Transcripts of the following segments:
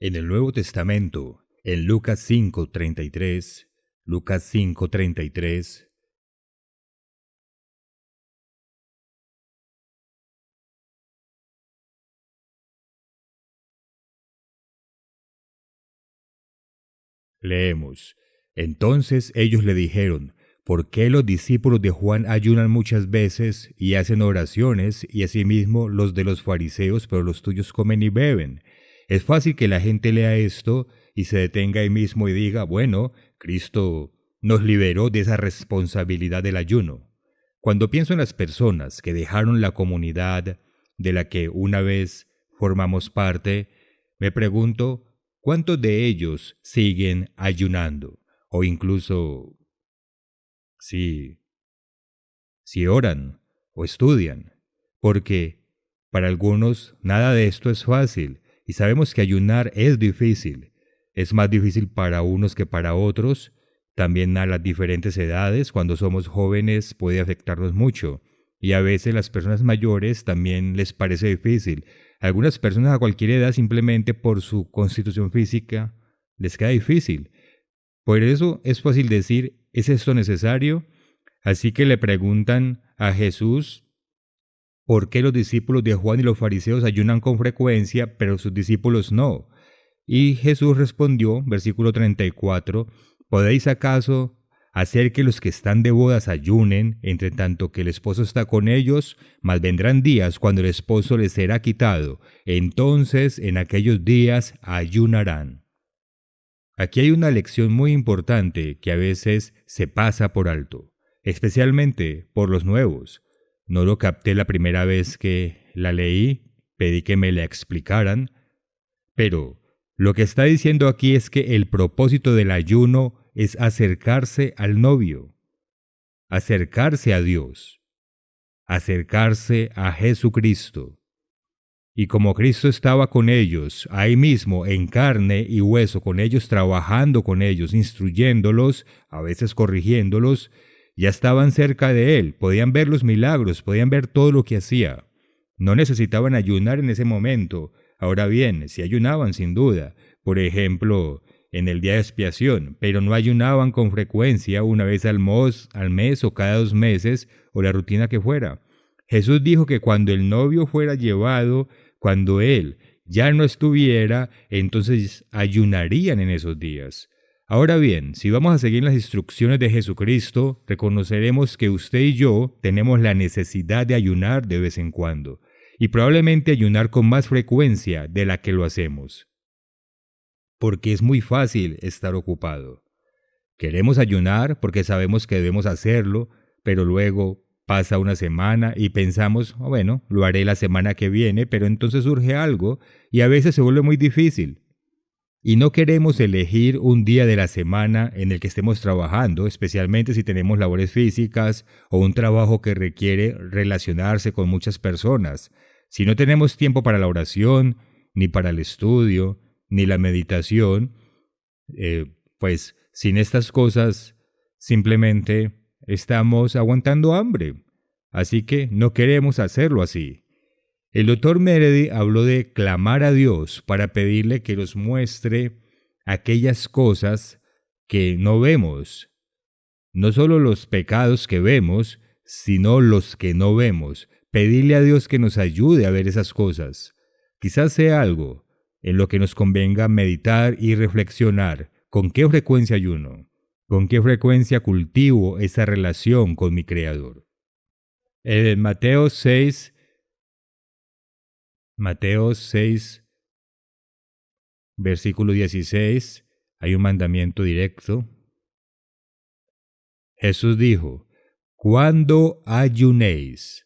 En el Nuevo Testamento, en Lucas 5:33, Lucas 5:33, leemos: Entonces ellos le dijeron: ¿Por qué los discípulos de Juan ayunan muchas veces y hacen oraciones, y asimismo los de los fariseos, pero los tuyos comen y beben? Es fácil que la gente lea esto y se detenga ahí mismo y diga: bueno, Cristo nos liberó de esa responsabilidad del ayuno. Cuando pienso en las personas que dejaron la comunidad de la que una vez formamos parte, me pregunto: ¿cuántos de ellos siguen ayunando? O incluso si, si oran o estudian. Porque para algunos nada de esto es fácil y sabemos que ayunar es difícil. Es más difícil para unos que para otros. También a las diferentes edades, cuando somos jóvenes, puede afectarnos mucho. Y a veces las personas mayores también les parece difícil. Algunas personas a cualquier edad, simplemente por su constitución física, les queda difícil. Por eso es fácil decir: ¿es esto necesario? Así que le preguntan a Jesús por qué los discípulos de Juan y los fariseos ayunan con frecuencia, pero sus discípulos no. Y Jesús respondió, versículo 34, ¿podéis acaso hacer que los que están de bodas ayunen, entre tanto que el esposo está con ellos? Mas vendrán días cuando el esposo les será quitado, entonces en aquellos días ayunarán. Aquí hay una lección muy importante que a veces se pasa por alto, especialmente por los nuevos. No lo capté la primera vez que la leí, pedí que me la explicaran, pero lo que está diciendo aquí es que el propósito del ayuno es acercarse al novio, acercarse a Dios, acercarse a Jesucristo. Y como Cristo estaba con ellos, ahí mismo, en carne y hueso, con ellos, trabajando con ellos, instruyéndolos, a veces corrigiéndolos, ya estaban cerca de Él, podían ver los milagros, podían ver todo lo que hacía. No necesitaban ayunar en ese momento. Ahora bien, sí ayunaban sin duda, por ejemplo, en el día de expiación, pero no ayunaban con frecuencia, una vez al mes o cada 2 meses, o la rutina que fuera. Jesús dijo que cuando el novio fuera llevado, cuando él ya no estuviera, entonces ayunarían en esos días. Ahora bien, si vamos a seguir las instrucciones de Jesucristo, reconoceremos que usted y yo tenemos la necesidad de ayunar de vez en cuando, y probablemente ayunar con más frecuencia de la que lo hacemos, porque es muy fácil estar ocupado. Queremos ayunar porque sabemos que debemos hacerlo, pero luego pasa una semana y pensamos: bueno, lo haré la semana que viene, pero entonces surge algo y a veces se vuelve muy difícil. Y no queremos elegir un día de la semana en el que estemos trabajando, especialmente si tenemos labores físicas o un trabajo que requiere relacionarse con muchas personas. Si no tenemos tiempo para la oración, ni para el estudio, ni la meditación, pues sin estas cosas simplemente estamos aguantando hambre. Así que no queremos hacerlo así. El doctor Meredi habló de clamar a Dios para pedirle que nos muestre aquellas cosas que no vemos. No solo los pecados que vemos, sino los que no vemos. Pedirle a Dios que nos ayude a ver esas cosas. Quizás sea algo en lo que nos convenga meditar y reflexionar. ¿Con qué frecuencia ayuno? ¿Con qué frecuencia cultivo esa relación con mi Creador? En Mateo 6, versículo 16, hay un mandamiento directo. Jesús dijo: cuando ayunéis.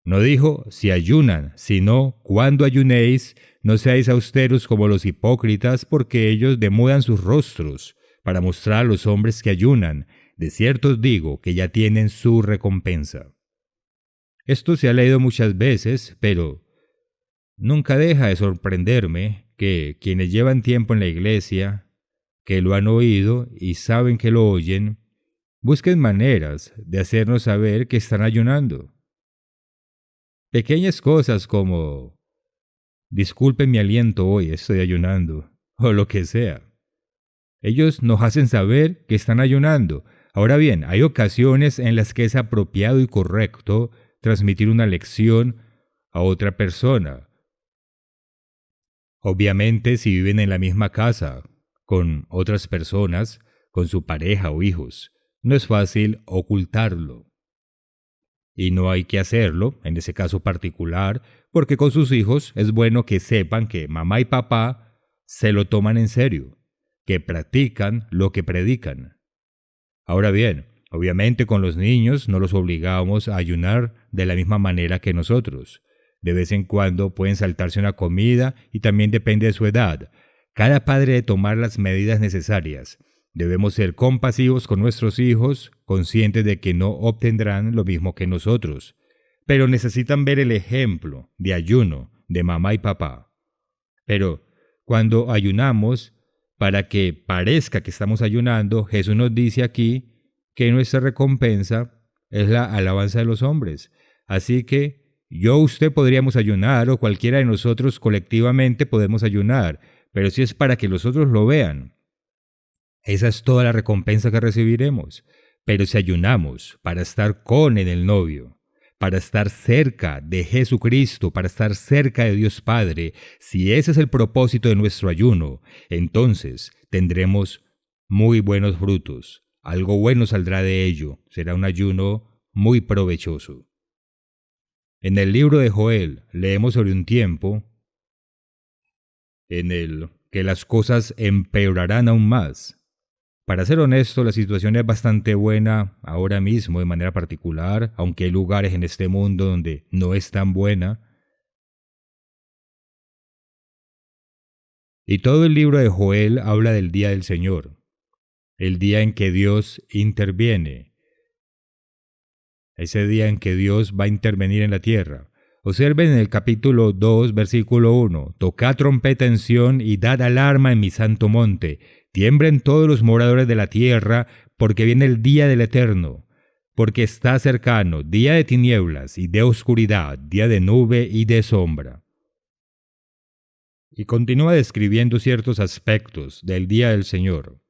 No dijo si ayunan, sino cuando ayunéis, no seáis austeros como los hipócritas, porque ellos demudan sus rostros para mostrar a los hombres que ayunan. De cierto os digo que ya tienen su recompensa. Esto se ha leído muchas veces, pero nunca deja de sorprenderme que quienes llevan tiempo en la iglesia, que lo han oído y saben que lo oyen, busquen maneras de hacernos saber que están ayunando. Pequeñas cosas como disculpen mi aliento hoy, estoy ayunando, o lo que sea. Ellos nos hacen saber que están ayunando. Ahora bien, hay ocasiones en las que es apropiado y correcto transmitir una lección a otra persona. Obviamente, si viven en la misma casa, con otras personas, con su pareja o hijos, no es fácil ocultarlo. Y no hay que hacerlo, en ese caso particular, porque con sus hijos es bueno que sepan que mamá y papá se lo toman en serio, que practican lo que predican. Ahora bien, obviamente con los niños no los obligamos a ayunar de la misma manera que nosotros. De vez en cuando pueden saltarse una comida y también depende de su edad. Cada padre debe tomar las medidas necesarias. Debemos ser compasivos con nuestros hijos, conscientes de que no obtendrán lo mismo que nosotros, pero necesitan ver el ejemplo de ayuno de mamá y papá. Pero cuando ayunamos, para que parezca que estamos ayunando, Jesús nos dice aquí que nuestra recompensa es la alabanza de los hombres. Así que usted podríamos ayunar, o cualquiera de nosotros colectivamente podemos ayunar, pero si es para que los otros lo vean, esa es toda la recompensa que recibiremos. Pero si ayunamos para estar con el novio, para estar cerca de Jesucristo, para estar cerca de Dios Padre, si ese es el propósito de nuestro ayuno, entonces tendremos muy buenos frutos. Algo bueno saldrá de ello. Será un ayuno muy provechoso. En el libro de Joel leemos sobre un tiempo en el que las cosas empeorarán aún más. Para ser honesto, la situación es bastante buena ahora mismo de manera particular, aunque hay lugares en este mundo donde no es tan buena. Y todo el libro de Joel habla del día del Señor, el día en que Dios interviene, ese día en que Dios va a intervenir en la tierra. Observen en el capítulo 2, versículo 1, «Tocad trompeta en Sión y dad alarma en mi santo monte. Tiemblen todos los moradores de la tierra, porque viene el día del Eterno, porque está cercano, día de tinieblas y de oscuridad, día de nube y de sombra». Y continúa describiendo ciertos aspectos del día del Señor.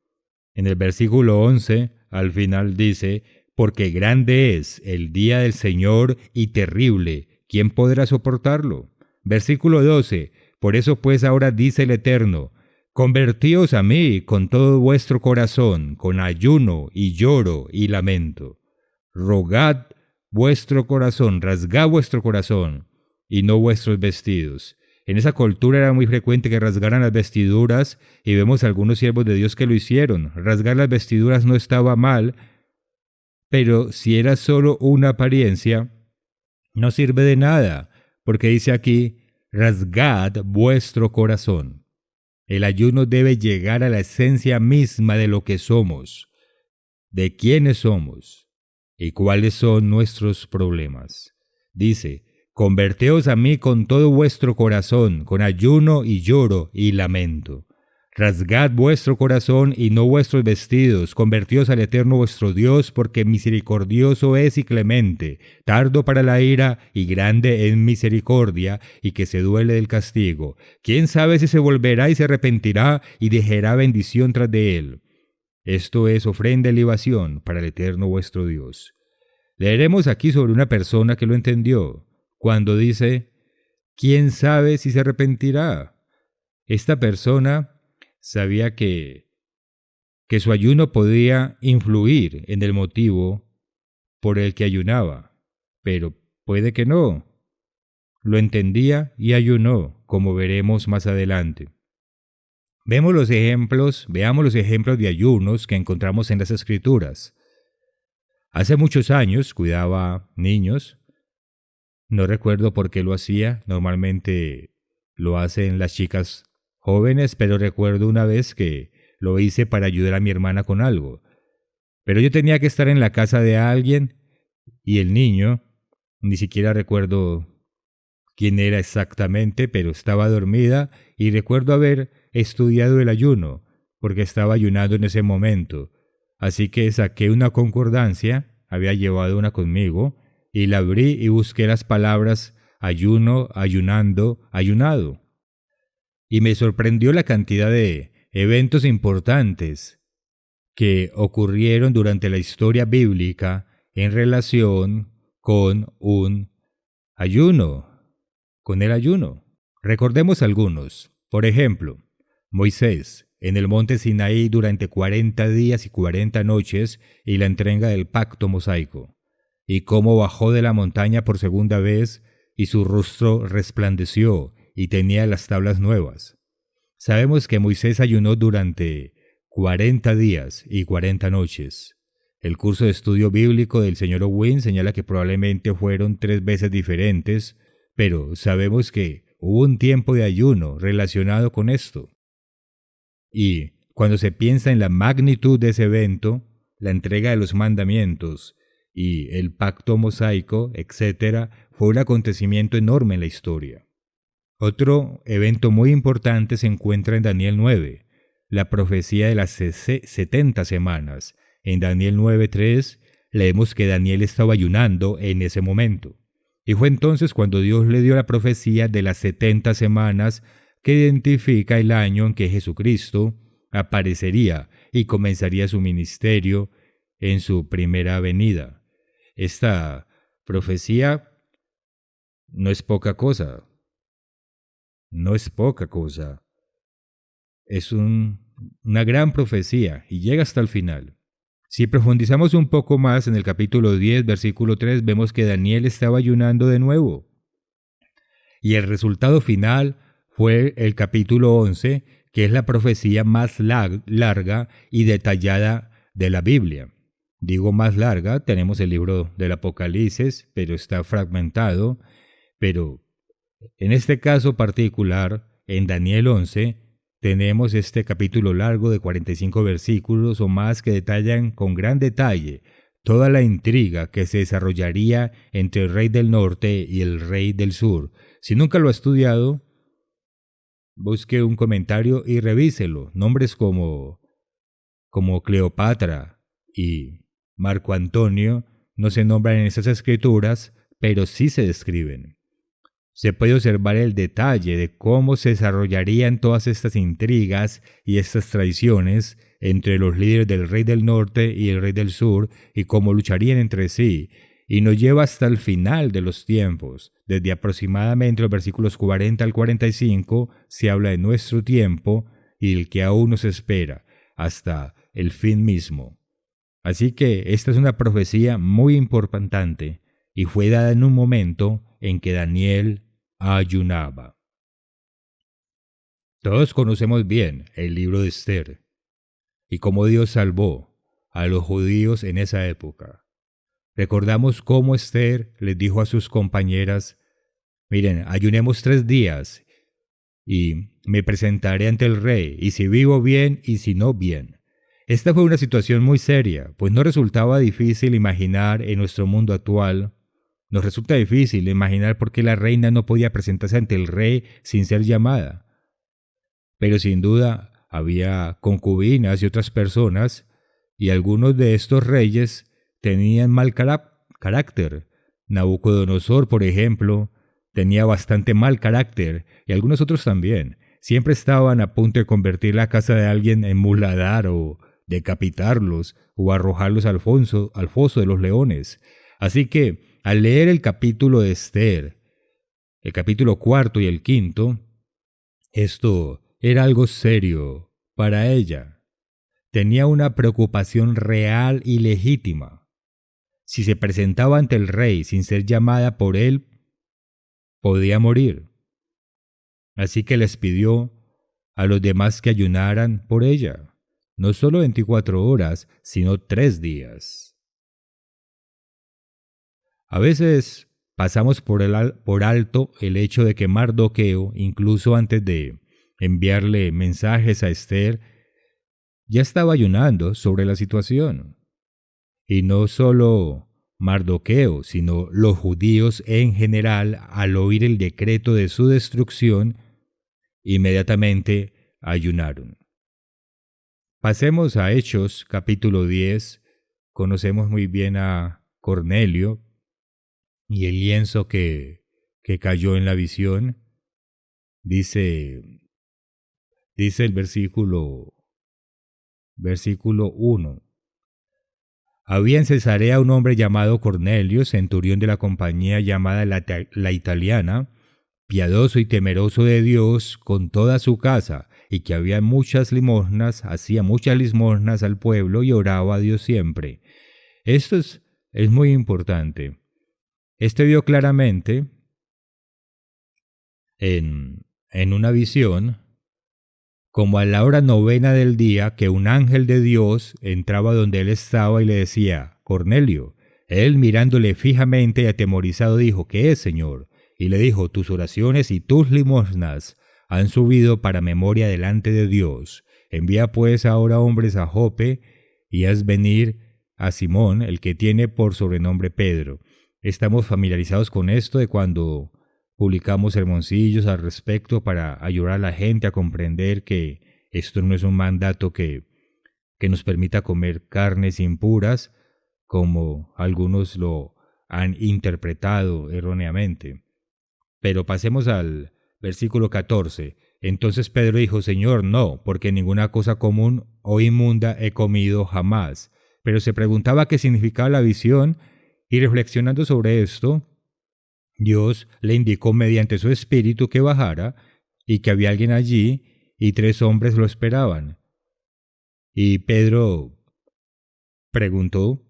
En el versículo 11, al final dice, «Porque grande es el día del Señor y terrible, ¿quién podrá soportarlo?». Versículo 12, «Por eso pues ahora dice el Eterno, convertíos a mí con todo vuestro corazón, con ayuno y lloro y lamento. Rogad vuestro corazón, rasgad vuestro corazón, y no vuestros vestidos». En esa cultura era muy frecuente que rasgaran las vestiduras, y vemos algunos siervos de Dios que lo hicieron. Rasgar las vestiduras no estaba mal, pero si era solo una apariencia, no sirve de nada, porque dice aquí, rasgad vuestro corazón. El ayuno debe llegar a la esencia misma de lo que somos, de quiénes somos y cuáles son nuestros problemas. Dice, converteos a mí con todo vuestro corazón, con ayuno y lloro y lamento. Rasgad vuestro corazón y no vuestros vestidos, convertíos al Eterno vuestro Dios, porque misericordioso es y clemente, tardo para la ira y grande en misericordia, y que se duele del castigo. ¿Quién sabe si se volverá y se arrepentirá y dejará bendición tras de él? Esto es ofrenda y libación para el Eterno vuestro Dios. Leeremos aquí sobre una persona que lo entendió, cuando dice, ¿quién sabe si se arrepentirá? Esta persona sabía que su ayuno podía influir en el motivo por el que ayunaba, pero puede que no. Lo entendía y ayunó, como veremos más adelante. Veamos los ejemplos de ayunos que encontramos en las Escrituras. Hace muchos años cuidaba niños. No recuerdo por qué lo hacía, normalmente lo hacen las chicas jóvenes, pero recuerdo una vez que lo hice para ayudar a mi hermana con algo. Pero yo tenía que estar en la casa de alguien y el niño, ni siquiera recuerdo quién era exactamente, pero estaba dormida y recuerdo haber estudiado el ayuno, porque estaba ayunando en ese momento. Así que saqué una concordancia, había llevado una conmigo, y la abrí y busqué las palabras ayuno, ayunando, ayunado. y me sorprendió la cantidad de eventos importantes que ocurrieron durante la historia bíblica en relación con un ayuno, con el ayuno. Recordemos algunos. Por ejemplo, Moisés en el monte Sinaí durante 40 días y 40 noches y la entrega del pacto mosaico, y cómo bajó de la montaña por segunda vez y su rostro resplandeció y tenía las tablas nuevas. Sabemos que Moisés ayunó durante 40 días y 40 noches. El curso de estudio bíblico del señor Owen señala que probablemente fueron 3 veces diferentes, pero sabemos que hubo un tiempo de ayuno relacionado con esto. Y cuando se piensa en la magnitud de ese evento, la entrega de los mandamientos y el pacto mosaico, etc., fue un acontecimiento enorme en la historia. Otro evento muy importante se encuentra en Daniel 9, la profecía de las 70 semanas. En Daniel 9:3 leemos que Daniel estaba ayunando en ese momento. Y fue entonces cuando Dios le dio la profecía de las 70 semanas que identifica el año en que Jesucristo aparecería y comenzaría su ministerio en su primera venida. Esta profecía no es poca cosa. No es poca cosa. Es una gran profecía y llega hasta el final. Si profundizamos un poco más en el capítulo 10, versículo 3, vemos que Daniel estaba ayunando de nuevo. Y el resultado final fue el capítulo 11, que es la profecía más larga y detallada de la Biblia. Digo más larga, tenemos el libro del Apocalipsis, pero está fragmentado. Pero en este caso particular, en Daniel 11, tenemos este capítulo largo de 45 versículos o más que detallan con gran detalle toda la intriga que se desarrollaría entre el rey del norte y el rey del sur. Si nunca lo ha estudiado, busque un comentario y revíselo. Nombres como Cleopatra y Marco Antonio no se nombran en esas escrituras, pero sí se describen. Se puede observar el detalle de cómo se desarrollarían todas estas intrigas y estas traiciones entre los líderes del rey del norte y el rey del sur y cómo lucharían entre sí, y nos lleva hasta el final de los tiempos. Desde aproximadamente los versículos 40 al 45 se habla de nuestro tiempo y el que aún nos espera, hasta el fin mismo. Así que esta es una profecía muy importante y fue dada en un momento en que Daniel ayunaba. Todos conocemos bien el libro de Esther y cómo Dios salvó a los judíos en esa época. Recordamos cómo Esther les dijo a sus compañeras: miren, ayunemos 3 días y me presentaré ante el rey, y si vivo bien y si no bien. Esta fue una situación muy seria, pues no resultaba difícil imaginar en nuestro mundo actual. Nos resulta difícil imaginar por qué la reina no podía presentarse ante el rey sin ser llamada. Pero sin duda había concubinas y otras personas, y algunos de estos reyes tenían mal carácter. Nabucodonosor, por ejemplo, tenía bastante mal carácter, y algunos otros también. Siempre estaban a punto de convertir la casa de alguien en muladar o decapitarlos o arrojarlos al foso de los leones. Así que, al leer el capítulo de Esther, el capítulo 4 y el 5, esto era algo serio para ella. Tenía una preocupación real y legítima. Si se presentaba ante el rey sin ser llamada por él, podía morir. Así que les pidió a los demás que ayunaran por ella, no solo 24 horas, sino 3 días. A veces pasamos por alto el hecho de que Mardoqueo, incluso antes de enviarle mensajes a Esther, ya estaba ayunando sobre la situación. Y no solo Mardoqueo, sino los judíos en general, al oír el decreto de su destrucción, inmediatamente ayunaron. Pasemos a Hechos, capítulo 10. Conocemos muy bien a Cornelio y el lienzo que cayó en la visión. Dice Dice el versículo 1. Había en Cesarea un hombre llamado Cornelio, centurión de la compañía llamada la Italiana, piadoso y temeroso de Dios con toda su casa, y que hacía muchas limosnas al pueblo y oraba a Dios siempre. Esto es muy importante. Este vio claramente en una visión, como a la hora novena del día, que un ángel de Dios entraba donde él estaba y le decía, Cornelio. Él, mirándole fijamente y atemorizado, dijo, ¿qué es, Señor? Y le dijo, tus oraciones y tus limosnas han subido para memoria delante de Dios. Envía pues ahora hombres a Jope y haz venir a Simón, el que tiene por sobrenombre Pedro. Estamos familiarizados con esto de cuando publicamos sermoncillos al respecto para ayudar a la gente a comprender que esto no es un mandato que nos permita comer carnes impuras, como algunos lo han interpretado erróneamente. Pero pasemos al versículo 14. Entonces Pedro dijo, Señor, no, porque ninguna cosa común o inmunda he comido jamás. Pero se preguntaba qué significaba la visión, y reflexionando sobre esto, Dios le indicó mediante su espíritu que bajara y que había alguien allí y 3 hombres lo esperaban. Y Pedro preguntó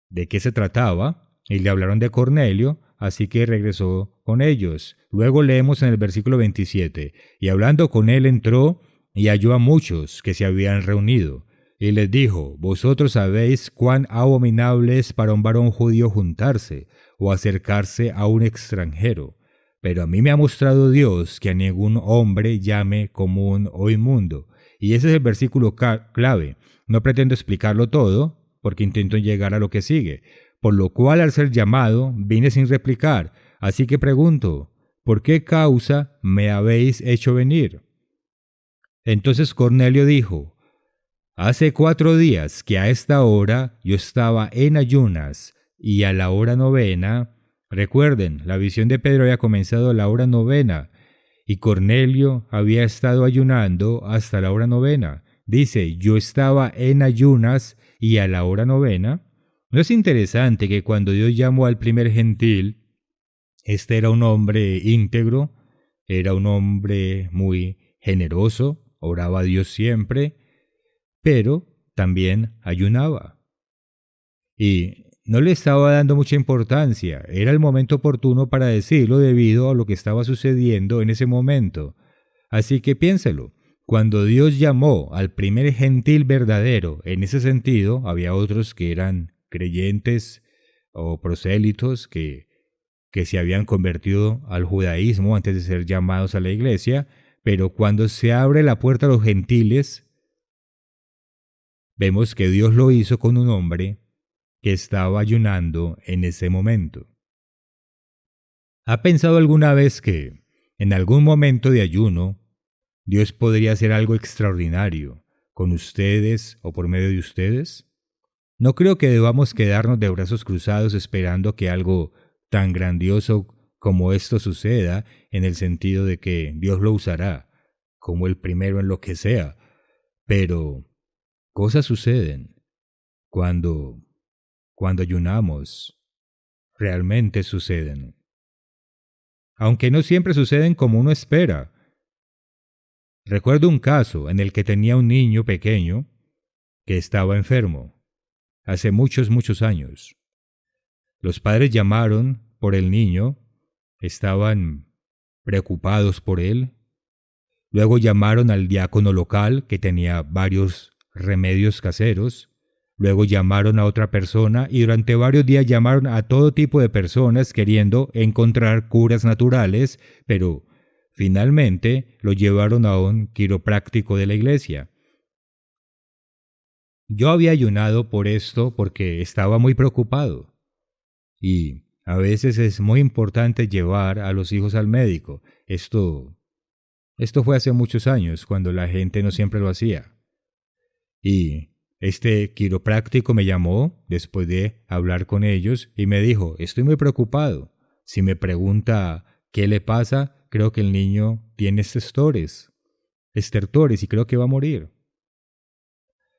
de qué se trataba y le hablaron de Cornelio, así que regresó con ellos. Luego leemos en el versículo 27, y hablando con él entró y halló a muchos que se habían reunido. Y les dijo, vosotros sabéis cuán abominable es para un varón judío juntarse o acercarse a un extranjero. Pero a mí me ha mostrado Dios que a ningún hombre llame común o inmundo. Y ese es el versículo clave. No pretendo explicarlo todo, porque intento llegar a lo que sigue. Por lo cual al ser llamado, vine sin replicar. Así que pregunto, ¿por qué causa me habéis hecho venir? Entonces Cornelio dijo, hace 4 días que a esta hora yo estaba en ayunas, y a la hora novena, recuerden, la visión de Pedro había comenzado a la hora novena, y Cornelio había estado ayunando hasta la hora novena. Dice, yo estaba en ayunas y a la hora novena. ¿No es interesante que cuando Dios llamó al primer gentil, este era un hombre íntegro, era un hombre muy generoso, oraba a Dios siempre, pero también ayunaba? Y no le estaba dando mucha importancia, era el momento oportuno para decirlo debido a lo que estaba sucediendo en ese momento. Así que piénselo, cuando Dios llamó al primer gentil verdadero, en ese sentido, había otros que eran creyentes o prosélitos que se habían convertido al judaísmo antes de ser llamados a la iglesia, pero cuando se abre la puerta a los gentiles, vemos que Dios lo hizo con un hombre que estaba ayunando en ese momento. ¿Ha pensado alguna vez que, en algún momento de ayuno, Dios podría hacer algo extraordinario con ustedes o por medio de ustedes? No creo que debamos quedarnos de brazos cruzados esperando que algo tan grandioso como esto suceda, en el sentido de que Dios lo usará como el primero en lo que sea. Pero cosas suceden cuando ayunamos. Realmente suceden. Aunque no siempre suceden como uno espera. Recuerdo un caso en el que tenía un niño pequeño que estaba enfermo, hace muchos años. Los padres llamaron por el niño, estaban preocupados por él. Luego llamaron al diácono local, que tenía varios remedios caseros. Luego llamaron a otra persona y durante varios días llamaron a todo tipo de personas queriendo encontrar curas naturales, pero finalmente lo llevaron a un quiropráctico de la iglesia. Yo había ayunado por esto porque estaba muy preocupado. Y a veces es muy importante llevar a los hijos al médico. Esto fue hace muchos años, cuando la gente no siempre lo hacía. Y este quiropráctico me llamó después de hablar con ellos y me dijo, estoy muy preocupado. Si me pregunta qué le pasa, creo que el niño tiene estores. estertores y creo que va a morir.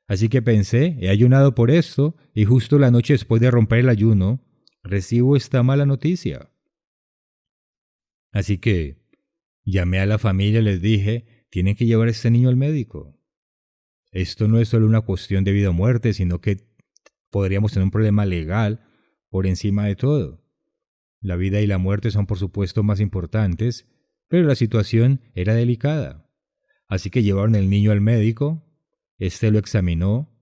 Así que pensé, he ayunado por esto y justo la noche después de romper el ayuno, recibo esta mala noticia. Así que llamé a la familia y les dije, tienen que llevar a este niño al médico. Esto no es solo una cuestión de vida o muerte, sino que podríamos tener un problema legal por encima de todo. La vida y la muerte son por supuesto más importantes, pero la situación era delicada. Así que llevaron el niño al médico, este lo examinó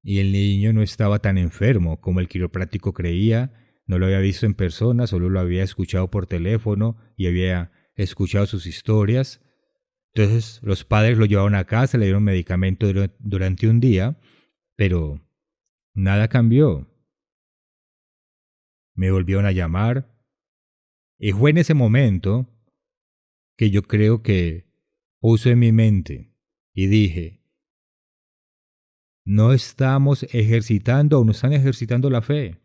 y el niño no estaba tan enfermo como el quiropráctico creía, no lo había visto en persona, solo lo había escuchado por teléfono y había escuchado sus historias. Entonces los padres lo llevaron a casa, le dieron medicamento durante un día, pero nada cambió. Me volvieron a llamar y fue en ese momento que yo creo que puse en mi mente y dije, no estamos ejercitando o no están ejercitando la fe.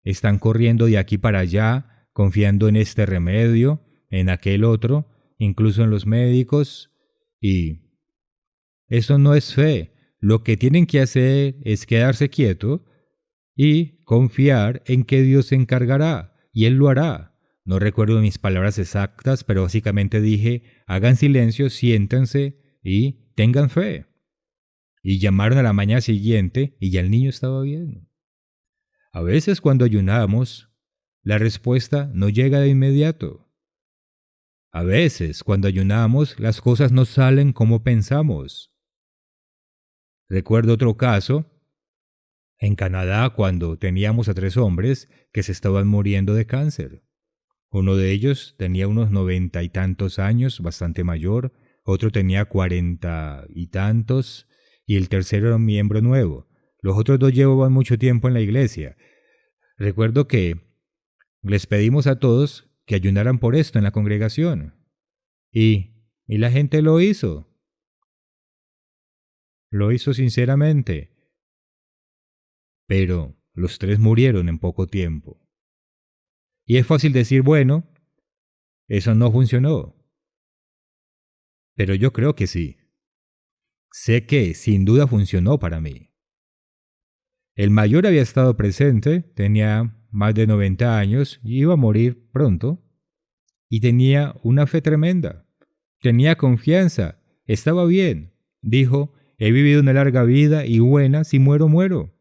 Están corriendo de aquí para allá, confiando en este remedio, en aquel otro, incluso en los médicos, y eso no es fe. Lo que tienen que hacer es quedarse quieto y confiar en que Dios se encargará, y Él lo hará. No recuerdo mis palabras exactas, pero básicamente dije, hagan silencio, siéntense y tengan fe. Y llamaron a la mañana siguiente y ya el niño estaba bien. A veces cuando ayunamos, la respuesta no llega de inmediato. A veces cuando ayunamos, las cosas no salen como pensamos. Recuerdo otro caso, en Canadá, cuando teníamos a 3 hombres que se estaban muriendo de cáncer. Uno de ellos tenía unos 90 y tantos años, bastante mayor, otro tenía 40 y tantos, y el tercero era un miembro nuevo. Los otros 2 llevaban mucho tiempo en la iglesia. Recuerdo que les pedimos a todos que ayunaran por esto en la congregación. Y la gente lo hizo. Lo hizo sinceramente. Pero los 3 murieron en poco tiempo. Y es fácil decir, bueno, eso no funcionó. Pero yo creo que sí. Sé que sin duda funcionó para mí. El mayor había estado presente, tenía más de 90 años y iba a morir pronto. Y tenía una fe tremenda. Tenía confianza. Estaba bien. Dijo, he vivido una larga vida y buena, si muero, muero.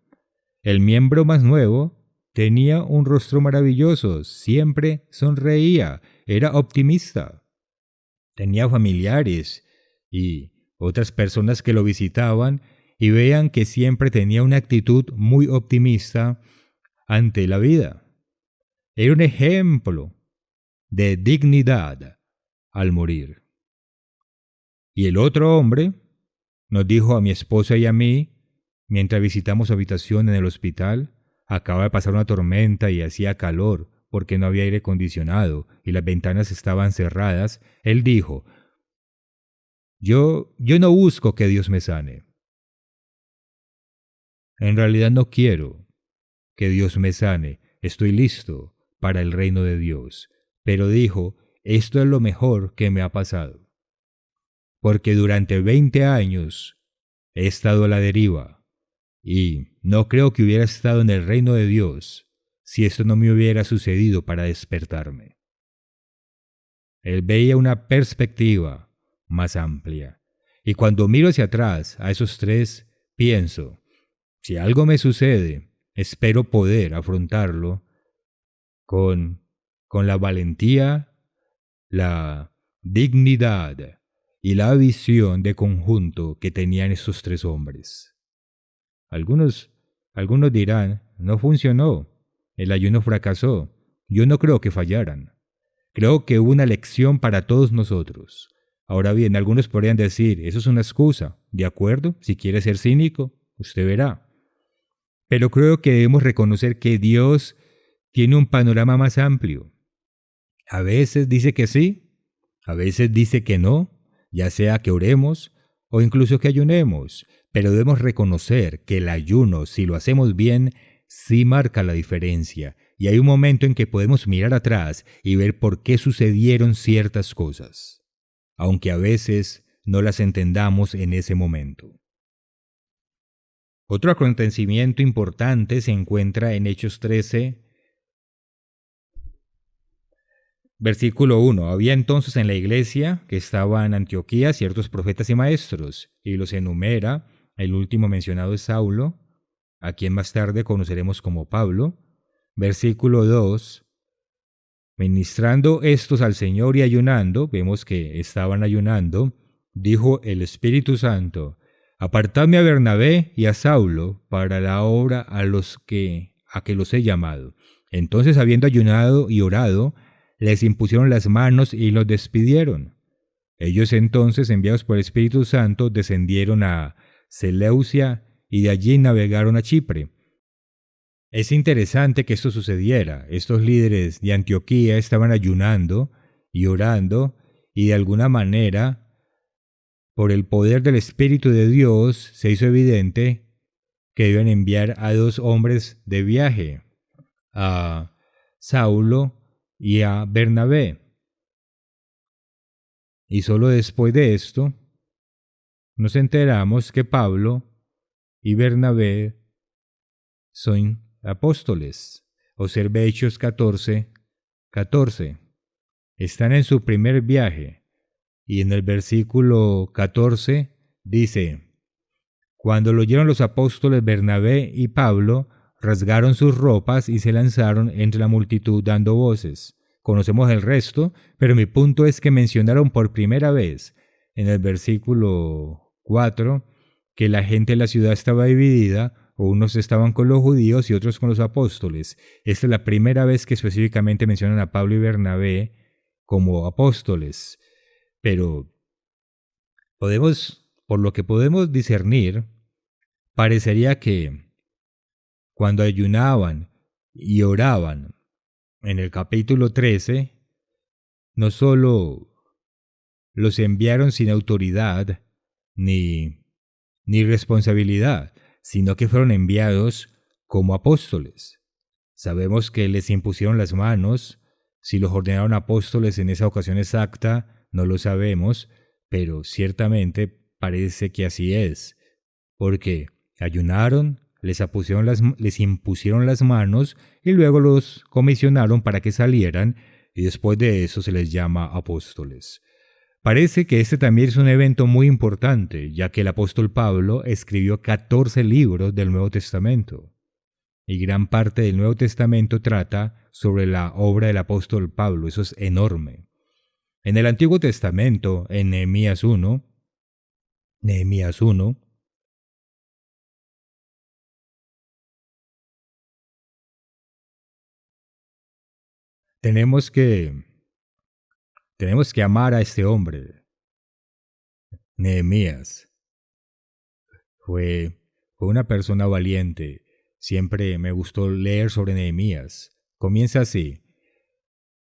El miembro más nuevo tenía un rostro maravilloso, siempre sonreía, era optimista. Tenía familiares y otras personas que lo visitaban y veían que siempre tenía una actitud muy optimista ante la vida. Era un ejemplo de dignidad al morir. Y el otro hombre nos dijo a mi esposa y a mí, mientras visitamos su habitación en el hospital, acaba de pasar una tormenta y hacía calor porque no había aire acondicionado y las ventanas estaban cerradas, él dijo, yo no busco que Dios me sane. En realidad no quiero que Dios me sane, estoy listo para el reino de Dios. Pero dijo, esto es lo mejor que me ha pasado. Porque durante 20 años he estado a la deriva y no creo que hubiera estado en el reino de Dios si esto no me hubiera sucedido para despertarme. Él veía una perspectiva más amplia. Y cuando miro hacia atrás a esos 3, pienso, si algo me sucede, espero poder afrontarlo con la valentía, la dignidad y la visión de conjunto que tenían esos 3 hombres. Algunos dirán, no funcionó, el ayuno fracasó. Yo no creo que fallaran. Creo que hubo una lección para todos nosotros. Ahora bien, algunos podrían decir, eso es una excusa, ¿de acuerdo? Si quiere ser cínico, usted verá. Pero creo que debemos reconocer que Dios tiene un panorama más amplio. A veces dice que sí, a veces dice que no, ya sea que oremos o incluso que ayunemos, pero debemos reconocer que el ayuno, si lo hacemos bien, sí marca la diferencia, y hay un momento en que podemos mirar atrás y ver por qué sucedieron ciertas cosas. Aunque a veces no las entendamos en ese momento. Otro acontecimiento importante se encuentra en Hechos 13, versículo 1. Había entonces en la iglesia que estaba en Antioquía ciertos profetas y maestros, y los enumera. El último mencionado es Saulo, a quien más tarde conoceremos como Pablo. Versículo 2. Ministrando estos al Señor y ayunando, vemos que estaban ayunando, dijo el Espíritu Santo: apartadme a Bernabé y a Saulo para la obra a que los he llamado. Entonces, habiendo ayunado y orado, les impusieron las manos y los despidieron. Ellos entonces, enviados por el Espíritu Santo, descendieron a Seleucia y de allí navegaron a Chipre. Es interesante que esto sucediera. Estos líderes de Antioquía estaban ayunando y orando, y de alguna manera, por el poder del Espíritu de Dios, se hizo evidente que debían enviar a dos hombres de viaje, a Saulo y a Bernabé. Y solo después de esto, nos enteramos que Pablo y Bernabé son apóstoles. Observe Hechos 14. Están en su primer viaje y en el versículo 14 dice: cuando lo oyeron los apóstoles Bernabé y Pablo, rasgaron sus ropas y se lanzaron entre la multitud dando voces. Conocemos el resto, pero mi punto es que mencionaron por primera vez en el versículo 4 que la gente de la ciudad estaba dividida. Unos estaban con los judíos y otros con los apóstoles. Esta es la primera vez que específicamente mencionan a Pablo y Bernabé como apóstoles. Pero por lo que podemos discernir, parecería que cuando ayunaban y oraban en el capítulo 13, no solo los enviaron sin autoridad ni responsabilidad, sino que fueron enviados como apóstoles. Sabemos que les impusieron las manos. Si los ordenaron apóstoles en esa ocasión exacta, no lo sabemos, pero ciertamente parece que así es, porque ayunaron, les impusieron las manos y luego los comisionaron para que salieran, y después de eso se les llama apóstoles. Parece que este también es un evento muy importante, ya que el apóstol Pablo escribió 14 libros del Nuevo Testamento, y gran parte del Nuevo Testamento trata sobre la obra del apóstol Pablo. Eso es enorme. En el Antiguo Testamento, en Nehemías 1, tenemos que amar a este hombre. Nehemías fue una persona valiente. Siempre me gustó leer sobre Nehemías. Comienza así.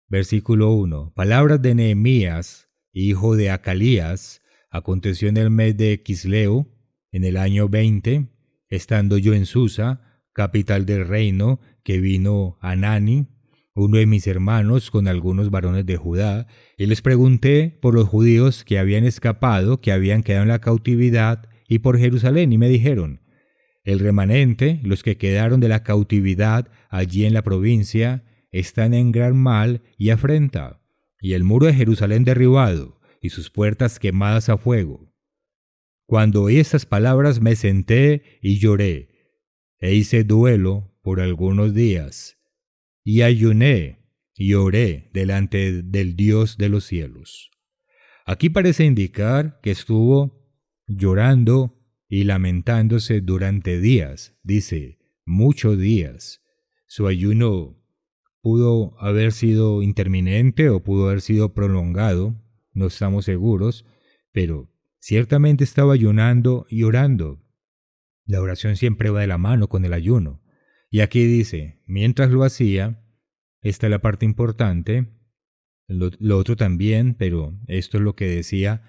Versículo 1. Palabras de Nehemías, hijo de Acalías. Aconteció en el mes de Quisleu, en el año 20, estando yo en Susa, capital del reino, que vino Anani, uno de mis hermanos, con algunos varones de Judá, y les pregunté por los judíos que habían escapado, que habían quedado en la cautividad, y por Jerusalén, y me dijeron: el remanente, los que quedaron de la cautividad allí en la provincia, están en gran mal y afrenta, y el muro de Jerusalén derribado, y sus puertas quemadas a fuego. Cuando oí estas palabras me senté y lloré, e hice duelo por algunos días, y ayuné y oré delante del Dios de los cielos. Aquí parece indicar que estuvo llorando y lamentándose durante días, dice, muchos días. Su ayuno pudo haber sido interminente o pudo haber sido prolongado, no estamos seguros, pero ciertamente estaba ayunando y orando. La oración siempre va de la mano con el ayuno. Y aquí dice, mientras lo hacía, esta es la parte importante, lo otro también, pero esto es lo que decía,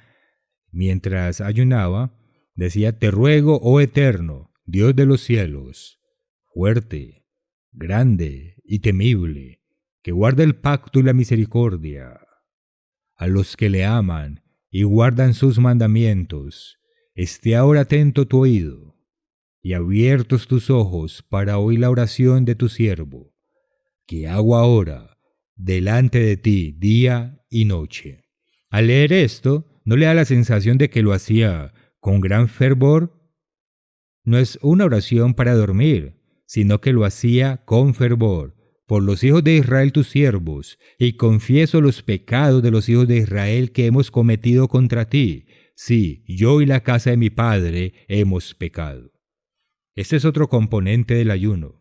mientras ayunaba, decía: te ruego, oh Eterno, Dios de los cielos, fuerte, grande y temible, que guarda el pacto y la misericordia a los que le aman y guardan sus mandamientos. Esté ahora atento tu oído y abiertos tus ojos para oír la oración de tu siervo, que hago ahora delante de ti día y noche. Al leer esto, ¿no le da la sensación de que lo hacía con gran fervor? No es una oración para dormir, sino que lo hacía con fervor. Por los hijos de Israel tus siervos, y confieso los pecados de los hijos de Israel que hemos cometido contra ti. Sí, yo y la casa de mi padre hemos pecado. Este es otro componente del ayuno.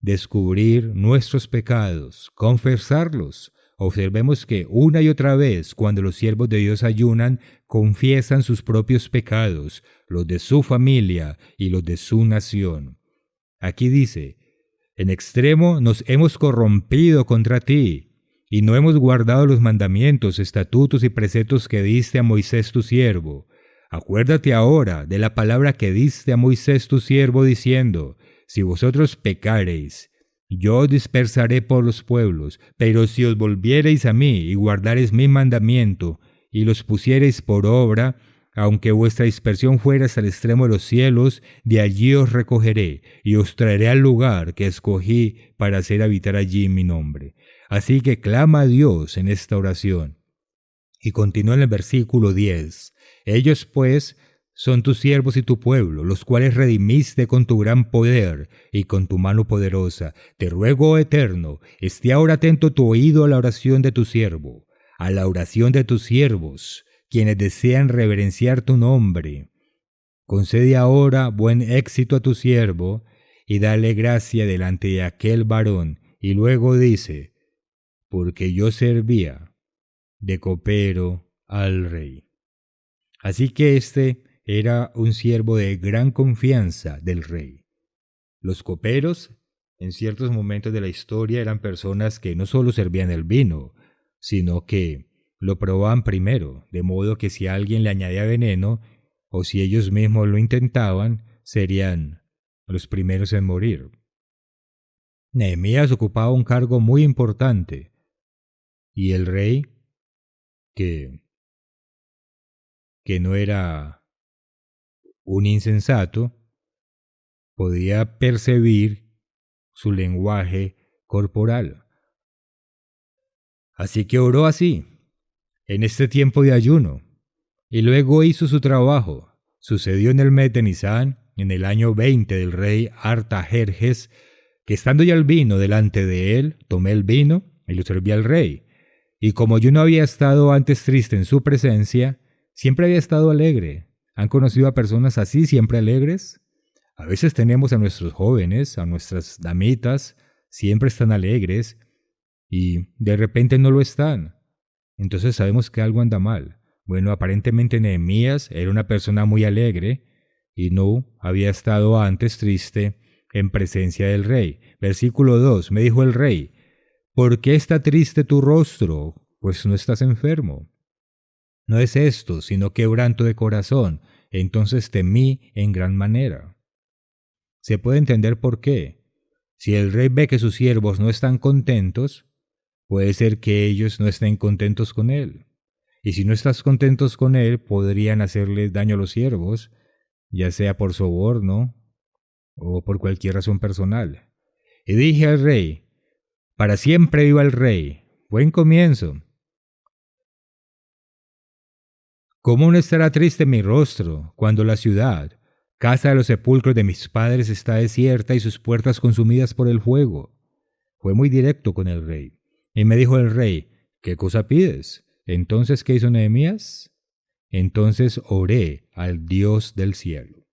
Descubrir nuestros pecados, confesarlos. Observemos que una y otra vez, cuando los siervos de Dios ayunan, confiesan sus propios pecados, los de su familia y los de su nación. Aquí dice: en extremo nos hemos corrompido contra ti, y no hemos guardado los mandamientos, estatutos y preceptos que diste a Moisés tu siervo. Acuérdate ahora de la palabra que diste a Moisés tu siervo, diciendo: si vosotros pecareis, yo os dispersaré por los pueblos, pero si os volviereis a mí y guardareis mi mandamiento, y los pusiereis por obra, aunque vuestra dispersión fuera hasta el extremo de los cielos, de allí os recogeré, y os traeré al lugar que escogí para hacer habitar allí mi nombre. Así que clama a Dios en esta oración. Y continúa en el versículo 10. Ellos pues son tus siervos y tu pueblo, los cuales redimiste con tu gran poder y con tu mano poderosa. Te ruego, oh Eterno, esté ahora atento tu oído a la oración de tu siervo, a la oración de tus siervos, quienes desean reverenciar tu nombre. Concede ahora buen éxito a tu siervo, y dale gracia delante de aquel varón. Y luego dice: porque yo servía de copero al rey. Así que este era un siervo de gran confianza del rey. Los coperos, en ciertos momentos de la historia, eran personas que no solo servían el vino, sino que lo probaban primero, de modo que si alguien le añadía veneno, o si ellos mismos lo intentaban, serían los primeros en morir. Nehemías ocupaba un cargo muy importante, y el rey, que no era un insensato, podía percibir su lenguaje corporal. Así que oró así, en este tiempo de ayuno, y luego hizo su trabajo. Sucedió en el mes de Nisán, en el año 20 del rey Artajerjes, que estando ya el vino delante de él, tomé el vino y lo serví al rey. Y como yo no había estado antes triste en su presencia, siempre había estado alegre. ¿Han conocido a personas así, siempre alegres? A veces tenemos a nuestros jóvenes, a nuestras damitas, siempre están alegres y de repente no lo están. Entonces sabemos que algo anda mal. Bueno, aparentemente Nehemías era una persona muy alegre y no había estado antes triste en presencia del rey. Versículo 2, me dijo el rey: ¿por qué está triste tu rostro? Pues no estás enfermo. No es esto, sino quebranto de corazón. Entonces temí en gran manera. Se puede entender por qué. Si el rey ve que sus siervos no están contentos, puede ser que ellos no estén contentos con él. Y si no estás contentos con él, podrían hacerle daño a los siervos, ya sea por soborno o por cualquier razón personal. Y dije al rey: para siempre viva el rey. Buen comienzo. ¿Cómo no estará triste mi rostro cuando la ciudad, casa de los sepulcros de mis padres, está desierta y sus puertas consumidas por el fuego? Fue muy directo con el rey. Y me dijo el rey: ¿qué cosa pides? Entonces, ¿qué hizo Nehemías? Entonces oré al Dios del cielo.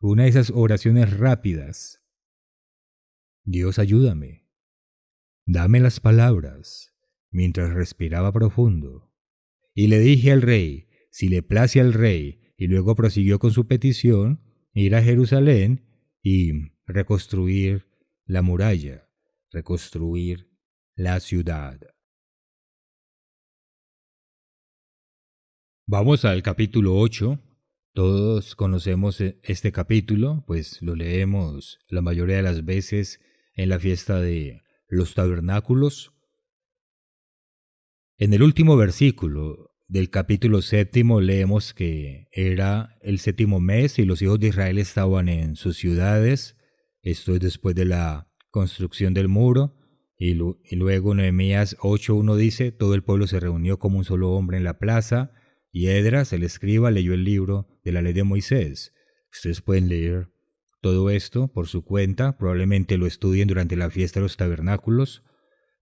Una de esas oraciones rápidas. Dios, ayúdame. Dame las palabras, mientras respiraba profundo. Y le dije al rey, si le place al rey, y luego prosiguió con su petición, ir a Jerusalén y reconstruir la muralla, reconstruir la ciudad. Vamos al capítulo 8. Todos conocemos este capítulo, pues lo leemos la mayoría de las veces en la fiesta de los tabernáculos. En el último versículo del capítulo 7 leemos que era el 7º mes y los hijos de Israel estaban en sus ciudades. Esto es después de la construcción del muro. Y luego Nehemías 8:1 dice, todo el pueblo se reunió como un solo hombre en la plaza, y Esdras, el escriba, leyó el libro de la ley de Moisés. Ustedes pueden leer todo esto por su cuenta, probablemente lo estudien durante la fiesta de los tabernáculos,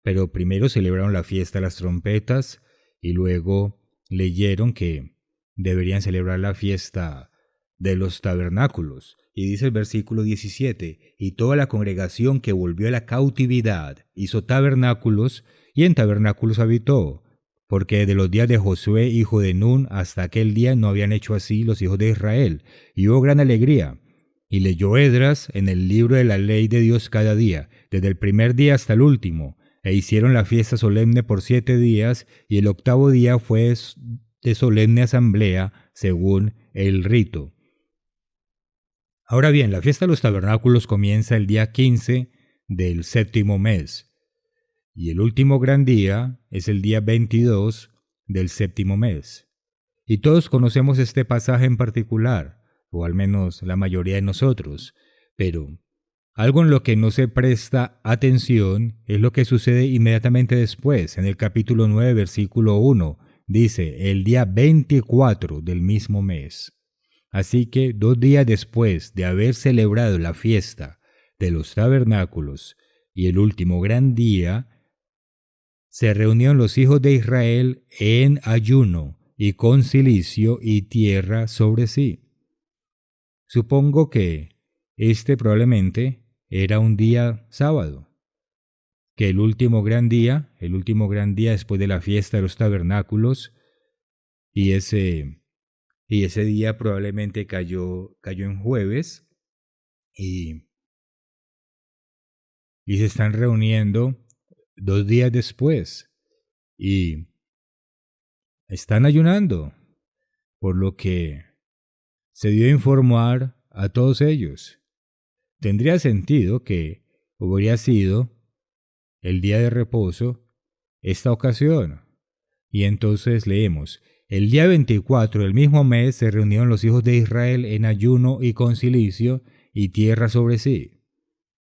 pero primero celebraron la fiesta de las trompetas y luego leyeron que deberían celebrar la fiesta de los tabernáculos. Y dice el versículo 17, y toda la congregación que volvió a la cautividad hizo tabernáculos, y en tabernáculos habitó, porque de los días de Josué, hijo de Nun, hasta aquel día no habían hecho así los hijos de Israel, y hubo gran alegría. Y leyó Esdras en el libro de la ley de Dios cada día, desde el primer día hasta el último, e hicieron la fiesta solemne por 7 días, y el 8º día fue de solemne asamblea, según el rito. Ahora bien, la fiesta de los tabernáculos comienza el día 15 del 7º mes, y el último gran día es el día 22 del 7º mes. Y todos conocemos este pasaje en particular, o al menos la mayoría de nosotros, pero algo en lo que no se presta atención es lo que sucede inmediatamente después, en el capítulo 9, versículo 1, dice, el día 24 del mismo mes. Así que 2 días después de haber celebrado la fiesta de los tabernáculos y el último gran día, se reunieron los hijos de Israel en ayuno y con cilicio y tierra sobre sí. Supongo que este probablemente era un día sábado, que el último gran día después de la fiesta de los tabernáculos, y ese día probablemente cayó en jueves, y se están reuniendo 2 días después, y están ayunando, por lo que se dio a informar a todos ellos. Tendría sentido que hubiera sido el día de reposo esta ocasión. Y entonces leemos, el día 24 del mismo mes se reunieron los hijos de Israel en ayuno y con cilicio y tierra sobre sí.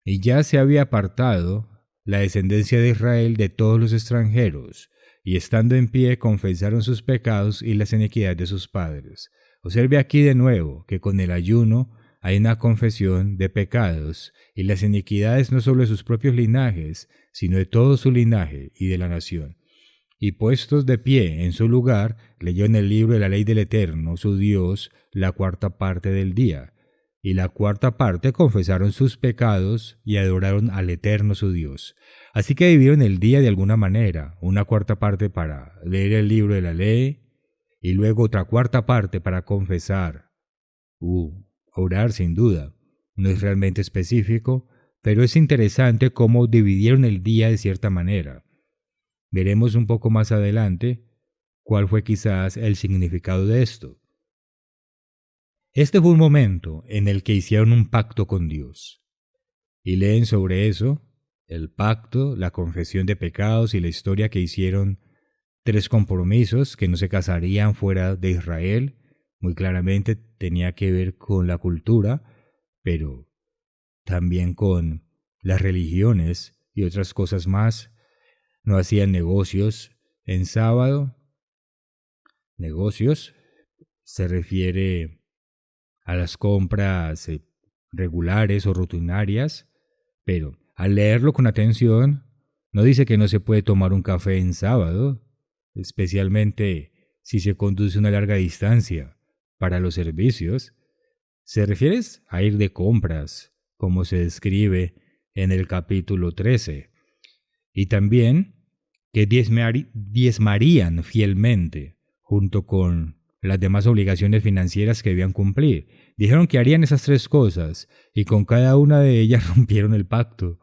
Y ya se había apartado la descendencia de Israel de todos los extranjeros, y estando en pie confesaron sus pecados y las iniquidades de sus padres. Observe aquí de nuevo que con el ayuno hay una confesión de pecados y las iniquidades no solo de sus propios linajes, sino de todo su linaje y de la nación. Y puestos de pie en su lugar, leyó en el libro de la ley del Eterno, su Dios, la 4ª parte del día. Y la 4ª parte confesaron sus pecados y adoraron al Eterno su Dios. Así que dividieron el día de alguna manera, una 4ª parte para leer el libro de la ley, y luego otra 4ª parte para confesar. Orar sin duda. No es realmente específico, pero es interesante cómo dividieron el día de cierta manera. Veremos un poco más adelante cuál fue quizás el significado de esto. Este fue un momento en el que hicieron un pacto con Dios. Y leen sobre eso, el pacto, la confesión de pecados y la historia que hicieron 3 compromisos que no se casarían fuera de Israel. Muy claramente tenía que ver con la cultura, pero también con las religiones y otras cosas más. No hacían negocios en sábado. Negocios se refiere a las compras regulares o rutinarias, pero al leerlo con atención, no dice que no se puede tomar un café en sábado, especialmente si se conduce una larga distancia. Para los servicios, se refiere a ir de compras, como se describe en el capítulo 13, y también que diezmarían fielmente, junto con las demás obligaciones financieras que debían cumplir. Dijeron que harían esas 3 cosas, y con cada una de ellas rompieron el pacto.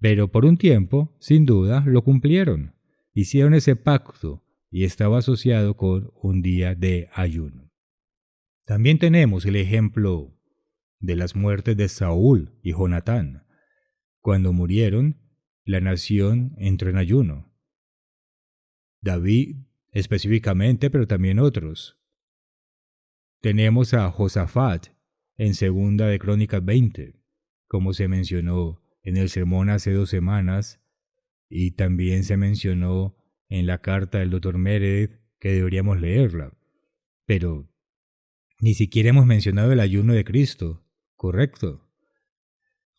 Pero por un tiempo, sin duda, lo cumplieron. Hicieron ese pacto, y estaba asociado con un día de ayuno. También tenemos el ejemplo de las muertes de Saúl y Jonatán. Cuando murieron, la nación entró en ayuno. David específicamente, pero también otros. Tenemos a Josafat en Segunda de Crónicas 20, como se mencionó en el sermón hace 2 semanas, y también se mencionó en la carta del Dr. Meredith que deberíamos leerla. Pero ni siquiera hemos mencionado el ayuno de Cristo, ¿correcto?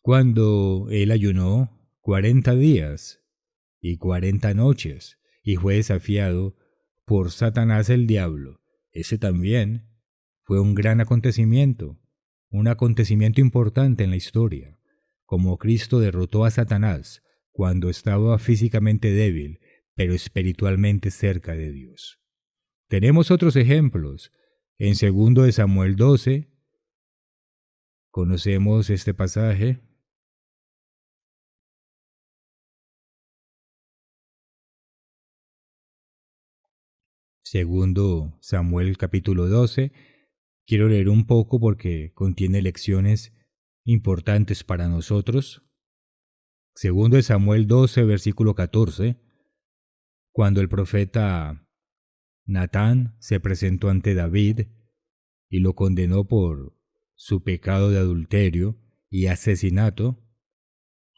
Cuando él ayunó 40 días y 40 noches y fue desafiado por Satanás el diablo. Ese también fue un acontecimiento importante en la historia, como Cristo derrotó a Satanás cuando estaba físicamente débil, pero espiritualmente cerca de Dios. Tenemos otros ejemplos. En 2 de Samuel 12, conocemos este pasaje. Segundo Samuel capítulo 12. Quiero leer un poco porque contiene lecciones importantes para nosotros. Segundo de Samuel 12, versículo 14. Cuando el profeta Natán se presentó ante David y lo condenó por su pecado de adulterio y asesinato,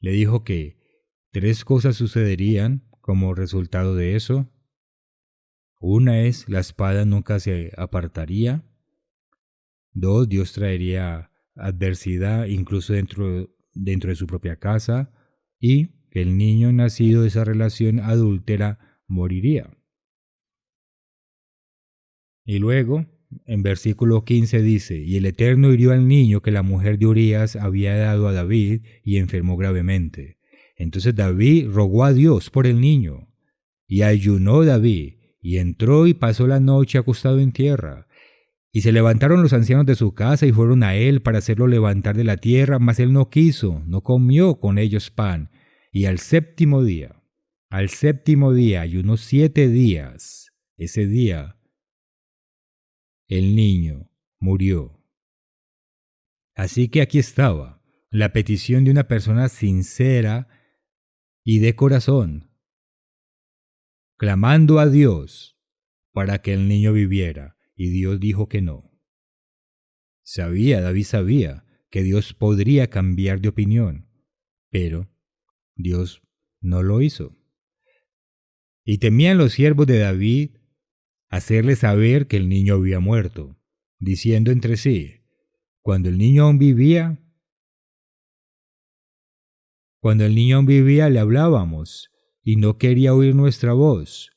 le dijo que 3 cosas sucederían como resultado de eso. Una es, la espada nunca se apartaría. 2, Dios traería adversidad incluso dentro de su propia casa. Y que el niño nacido de esa relación adúltera moriría. Y luego, en versículo 15 dice, y el Eterno hirió al niño que la mujer de Urías había dado a David y enfermó gravemente. Entonces David rogó a Dios por el niño. Y ayunó David, y entró y pasó la noche acostado en tierra. Y se levantaron los ancianos de su casa y fueron a él para hacerlo levantar de la tierra, mas él no quiso, no comió con ellos pan. Y al séptimo día, ayunó 7 días. Ese día, el niño murió. Así que aquí estaba la petición de una persona sincera y de corazón, clamando a Dios para que el niño viviera, y Dios dijo que no. David sabía que Dios podría cambiar de opinión, pero Dios no lo hizo. Y temían los siervos de David hacerle saber que el niño había muerto, diciendo entre sí, cuando el niño aún vivía le hablábamos, y no quería oír nuestra voz.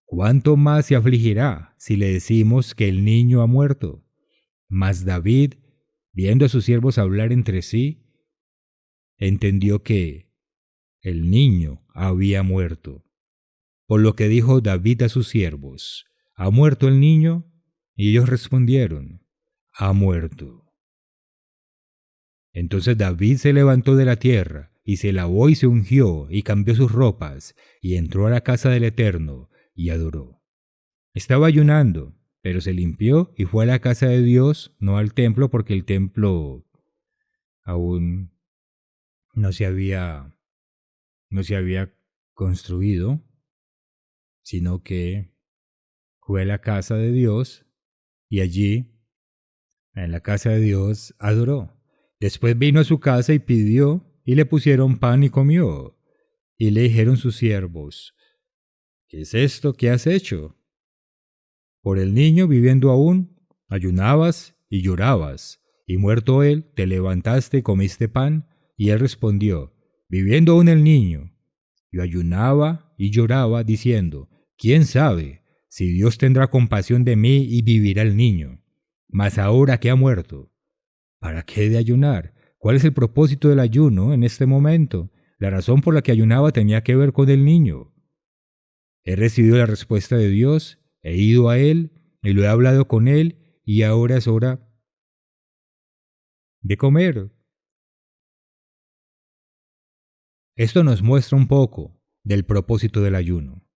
¿Cuánto más se afligirá si le decimos que el niño ha muerto? Mas David, viendo a sus siervos hablar entre sí, entendió que el niño había muerto. Por lo que dijo David a sus siervos, ¿ha muerto el niño? Y ellos respondieron, ha muerto. Entonces David se levantó de la tierra, y se lavó y se ungió, y cambió sus ropas, y entró a la casa del Eterno, y adoró. Estaba ayunando, pero se limpió y fue a la casa de Dios, no al templo, porque el templo aún no se había construido, sino que fue a la casa de Dios, y allí, en la casa de Dios, adoró. Después vino a su casa y pidió, y le pusieron pan y comió. Y le dijeron sus siervos, ¿qué es esto que has hecho? Por el niño viviendo aún, ayunabas y llorabas, y muerto él, te levantaste y comiste pan. Y él respondió, viviendo aún el niño, yo ayunaba y lloraba, diciendo, ¿quién sabe si Dios tendrá compasión de mí y vivirá el niño? Mas ahora que ha muerto, ¿para qué he de ayunar? ¿Cuál es el propósito del ayuno en este momento? La razón por la que ayunaba tenía que ver con el niño. He recibido la respuesta de Dios, he ido a Él y lo he hablado con Él, y ahora es hora de comer. Esto nos muestra un poco del propósito del ayuno.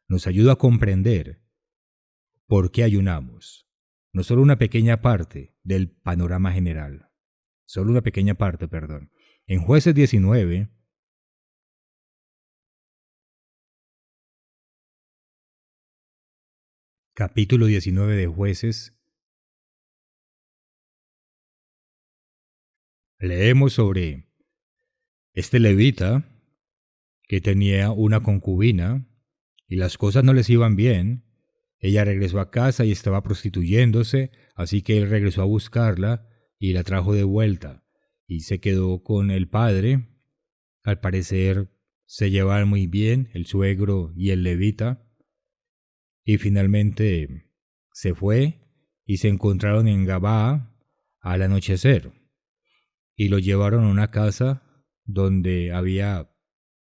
Nos ayuda a comprender por qué ayunamos. No solo una pequeña parte del panorama general. Solo una pequeña parte, perdón. En Jueces 19, Capítulo 19 de Jueces. Leemos sobre este levita que tenía una concubina y las cosas no les iban bien. Ella regresó a casa y estaba prostituyéndose, así que él regresó a buscarla y la trajo de vuelta y se quedó con el padre. Al parecer se llevaban muy bien el suegro y el levita y finalmente se fue y se encontraron en Gabaa al anochecer y lo llevaron a una casa donde había,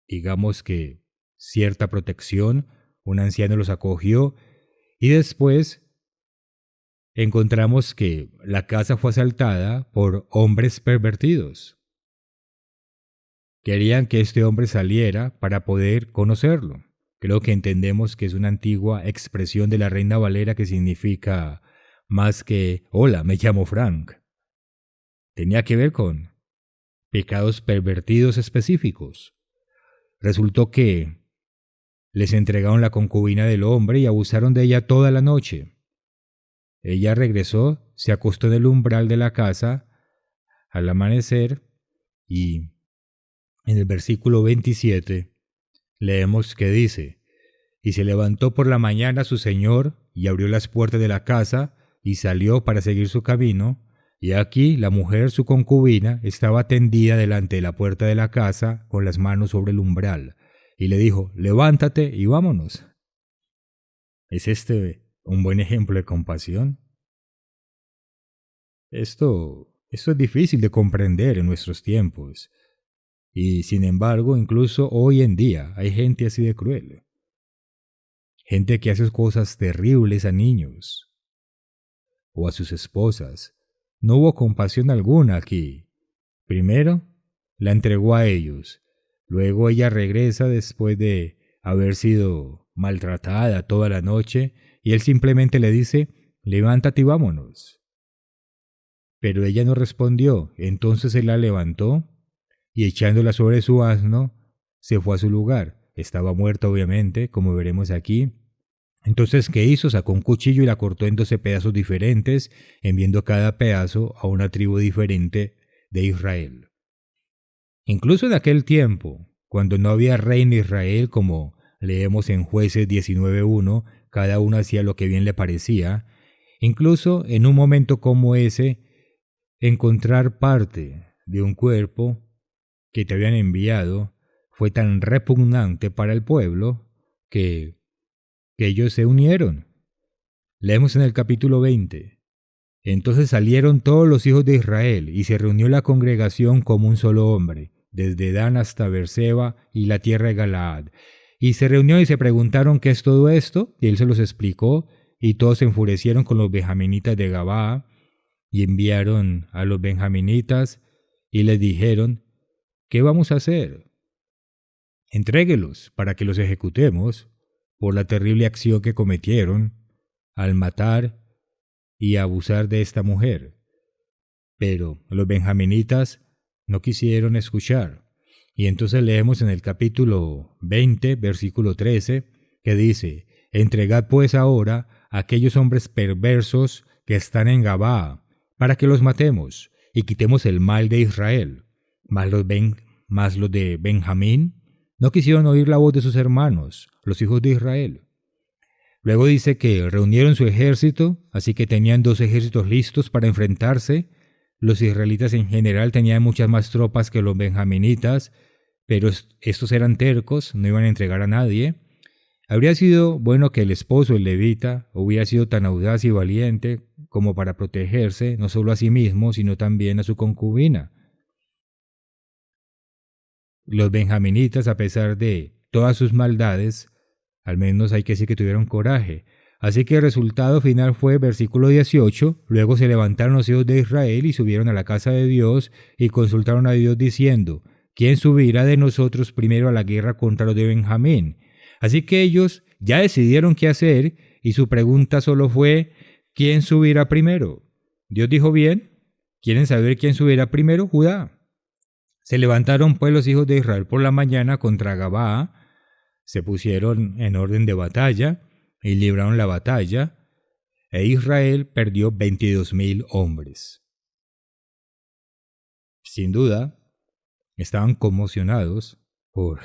digamos que, cierta protección. Un anciano los acogió y después encontramos que la casa fue asaltada por hombres pervertidos. Querían que este hombre saliera para poder conocerlo. Creo que entendemos que es una antigua expresión de la Reina Valera que significa más que hola, me llamo Frank. Tenía que ver con pecados pervertidos específicos. Resultó que les entregaron la concubina del hombre y abusaron de ella toda la noche. Ella regresó, se acostó en el umbral de la casa al amanecer y en el versículo 27 leemos que dice: y se levantó por la mañana su señor y abrió las puertas de la casa y salió para seguir su camino, y aquí la mujer, su concubina, estaba tendida delante de la puerta de la casa con las manos sobre el umbral, y le dijo: levántate y vámonos. ¿Es este un buen ejemplo de compasión? Esto es difícil de comprender en nuestros tiempos, y sin embargo, incluso hoy en día hay gente así de cruel. Gente que hace cosas terribles a niños o a sus esposas. No hubo compasión alguna aquí. Primero, la entregó a ellos. Luego ella regresa después de haber sido maltratada toda la noche y él simplemente le dice: levántate y vámonos. Pero ella no respondió. Entonces él la levantó y echándola sobre su asno, se fue a su lugar. Estaba muerta, obviamente, como veremos aquí. Entonces, ¿qué hizo? Sacó un cuchillo y la cortó en 12 pedazos diferentes, enviando cada pedazo a una tribu diferente de Israel. Incluso en aquel tiempo, cuando no había rey en Israel, como leemos en Jueces 19:1, cada uno hacía lo que bien le parecía. Incluso en un momento como ese, encontrar parte de un cuerpo que te habían enviado fue tan repugnante para el pueblo que ellos se unieron. Leemos en el capítulo 20. Entonces salieron todos los hijos de Israel y se reunió la congregación como un solo hombre, desde Dan hasta Beerseba y la tierra de Galaad. Y se reunió y se preguntaron qué es todo esto, y él se los explicó, y todos se enfurecieron con los benjaminitas de Gabaa, y enviaron a los benjaminitas y les dijeron: ¿qué vamos a hacer? Entréguelos para que los ejecutemos por la terrible acción que cometieron al matar y abusar de esta mujer. Pero los benjaminitas no quisieron escuchar. Y entonces leemos en el capítulo 20, versículo 13, que dice: entregad pues ahora a aquellos hombres perversos que están en Gabaa, para que los matemos y quitemos el mal de Israel. Mas los de Benjamín no quisieron oír la voz de sus hermanos, los hijos de Israel. Luego dice que reunieron su ejército, así que tenían 2 ejércitos listos para enfrentarse. Los israelitas en general tenían muchas más tropas que los benjaminitas, pero estos eran tercos, no iban a entregar a nadie. Habría sido bueno que el esposo, el levita, hubiera sido tan audaz y valiente como para protegerse no solo a sí mismo, sino también a su concubina. Los benjaminitas, a pesar de todas sus maldades, al menos hay que decir que tuvieron coraje. Así que el resultado final fue versículo 18, luego se levantaron los hijos de Israel y subieron a la casa de Dios y consultaron a Dios diciendo: ¿quién subirá de nosotros primero a la guerra contra los de Benjamín? Así que ellos ya decidieron qué hacer y su pregunta solo fue: ¿quién subirá primero? Dios dijo: bien, ¿quieren saber quién subirá primero? Judá. Se levantaron pues los hijos de Israel por la mañana contra Gabaa, se pusieron en orden de batalla y libraron la batalla. e Israel perdió 22,000 hombres. Sin duda, estaban conmocionados por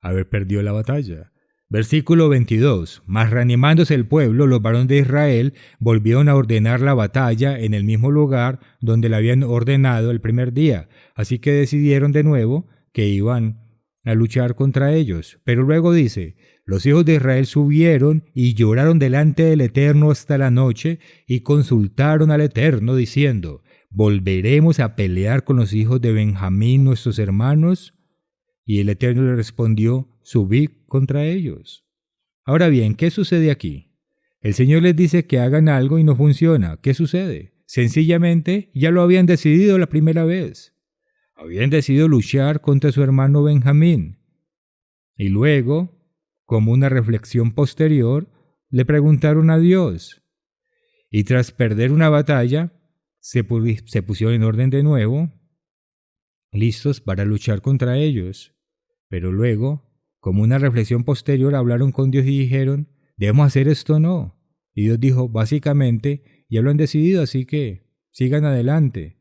haber perdido la batalla. Versículo 22. Mas reanimándose el pueblo, los varones de Israel volvieron a ordenar la batalla en el mismo lugar donde la habían ordenado el primer día. Así que decidieron de nuevo que iban a luchar contra ellos. Pero luego dice, los hijos de Israel subieron y lloraron delante del Eterno hasta la noche y consultaron al Eterno diciendo, ¿volveremos a pelear con los hijos de Benjamín nuestros hermanos? Y el Eterno le respondió, subid contra ellos. Ahora bien, ¿qué sucede aquí? El Señor les dice que hagan algo y no funciona. ¿Qué sucede? Sencillamente ya lo habían decidido la primera vez. Habían decidido luchar contra su hermano Benjamín. Y luego, como una reflexión posterior, le preguntaron a Dios. Y tras perder una batalla, se pusieron en orden de nuevo, listos para luchar contra ellos. Pero luego, como una reflexión posterior, hablaron con Dios y dijeron, ¿debemos hacer esto o no? Y Dios dijo, básicamente, ya lo han decidido, así que sigan adelante.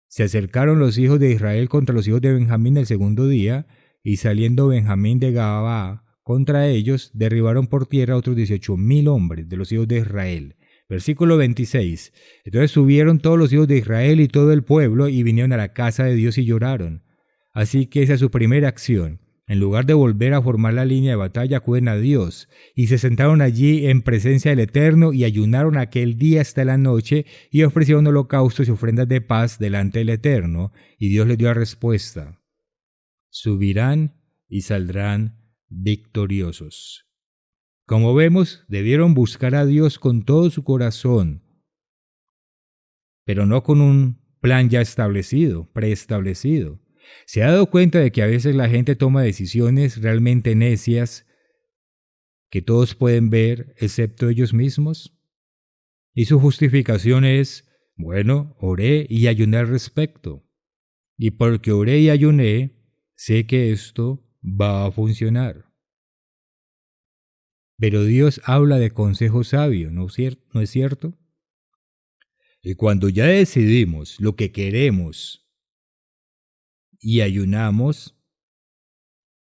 Se acercaron los hijos de Israel contra los hijos de Benjamín el segundo día, y saliendo Benjamín de Gabaa contra ellos, derribaron por tierra otros 18,000 hombres de los hijos de Israel. Versículo 26. Entonces subieron todos los hijos de Israel y todo el pueblo y vinieron a la casa de Dios y lloraron. Así que esa es su primera acción. En lugar de volver a formar la línea de batalla, acuden a Dios, y se sentaron allí en presencia del Eterno y ayunaron aquel día hasta la noche y ofrecieron holocaustos y ofrendas de paz delante del Eterno, y Dios les dio la respuesta. Subirán y saldrán victoriosos. Como vemos, debieron buscar a Dios con todo su corazón, pero no con un plan ya establecido, preestablecido. ¿Se ha dado cuenta de que a veces la gente toma decisiones realmente necias que todos pueden ver excepto ellos mismos? Y su justificación es, bueno, oré y ayuné al respecto. Y porque oré y ayuné, sé que esto va a funcionar. Pero Dios habla de consejo sabio, ¿no es cierto? Y cuando ya decidimos lo que queremos y ayunamos,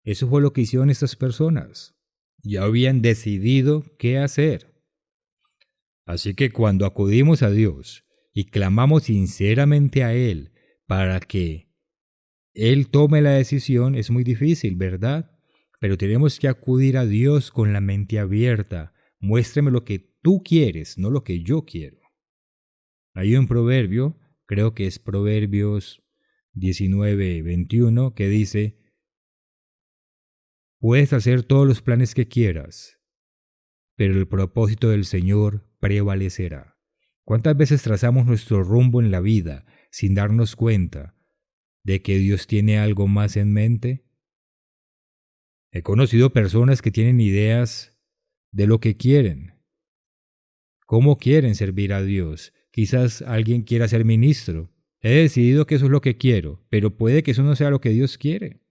eso fue lo que hicieron estas personas. Ya habían decidido qué hacer. Así que cuando acudimos a Dios y clamamos sinceramente a Él para que Él tome la decisión, es muy difícil, ¿verdad? Pero tenemos que acudir a Dios con la mente abierta. Muéstrame lo que tú quieres, no lo que yo quiero. Hay un proverbio, creo que es Proverbios 19:21, que dice, puedes hacer todos los planes que quieras, pero el propósito del Señor prevalecerá. ¿Cuántas veces trazamos nuestro rumbo en la vida sin darnos cuenta de que Dios tiene algo más en mente? He conocido personas que tienen ideas de lo que quieren, cómo quieren servir a Dios. Quizás alguien quiera ser ministro. He decidido que eso es lo que quiero, pero puede que eso no sea lo que Dios quiere.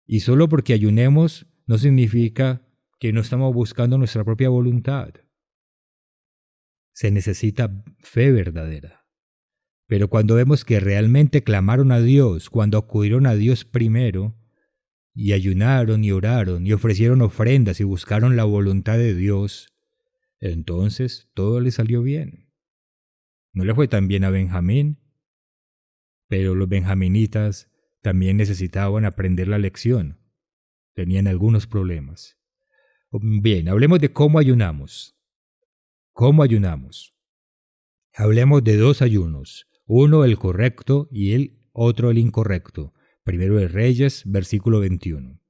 Y solo porque ayunemos no significa que no estamos buscando nuestra propia voluntad. Se necesita fe verdadera. Pero cuando vemos que realmente clamaron a Dios, cuando acudieron a Dios primero, y ayunaron y oraron y ofrecieron ofrendas y buscaron la voluntad de Dios, entonces todo le salió bien. No le fue tan bien a Benjamín, pero los benjaminitas también necesitaban aprender la lección. Tenían algunos problemas. Bien, hablemos de cómo ayunamos. ¿Cómo ayunamos? Hablemos de dos ayunos, uno el correcto y el otro el incorrecto. Primero de Reyes, versículo 21.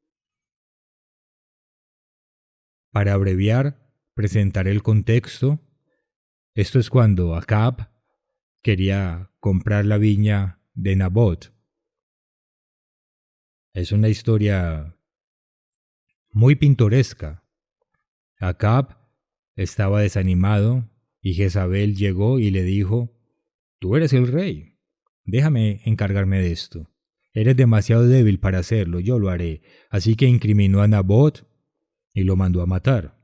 Para abreviar, presentaré el contexto. Esto es cuando Acab quería comprar la viña de Nabot. Es una historia muy pintoresca. Acab estaba desanimado y Jezabel llegó y le dijo, tú eres el rey, déjame encargarme de esto. Eres demasiado débil para hacerlo, yo lo haré. Así que incriminó a Nabot y lo mandó a matar.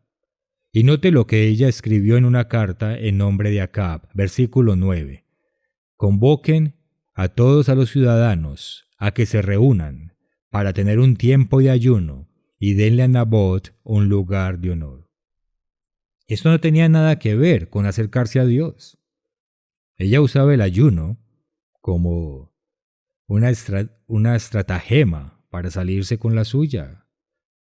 Y note lo que ella escribió en una carta en nombre de Acab, versículo 9. Convoquen a todos a los ciudadanos a que se reúnan para tener un tiempo de ayuno y denle a Nabot un lugar de honor. Esto no tenía nada que ver con acercarse a Dios. Ella usaba el ayuno como una estratagema para salirse con la suya,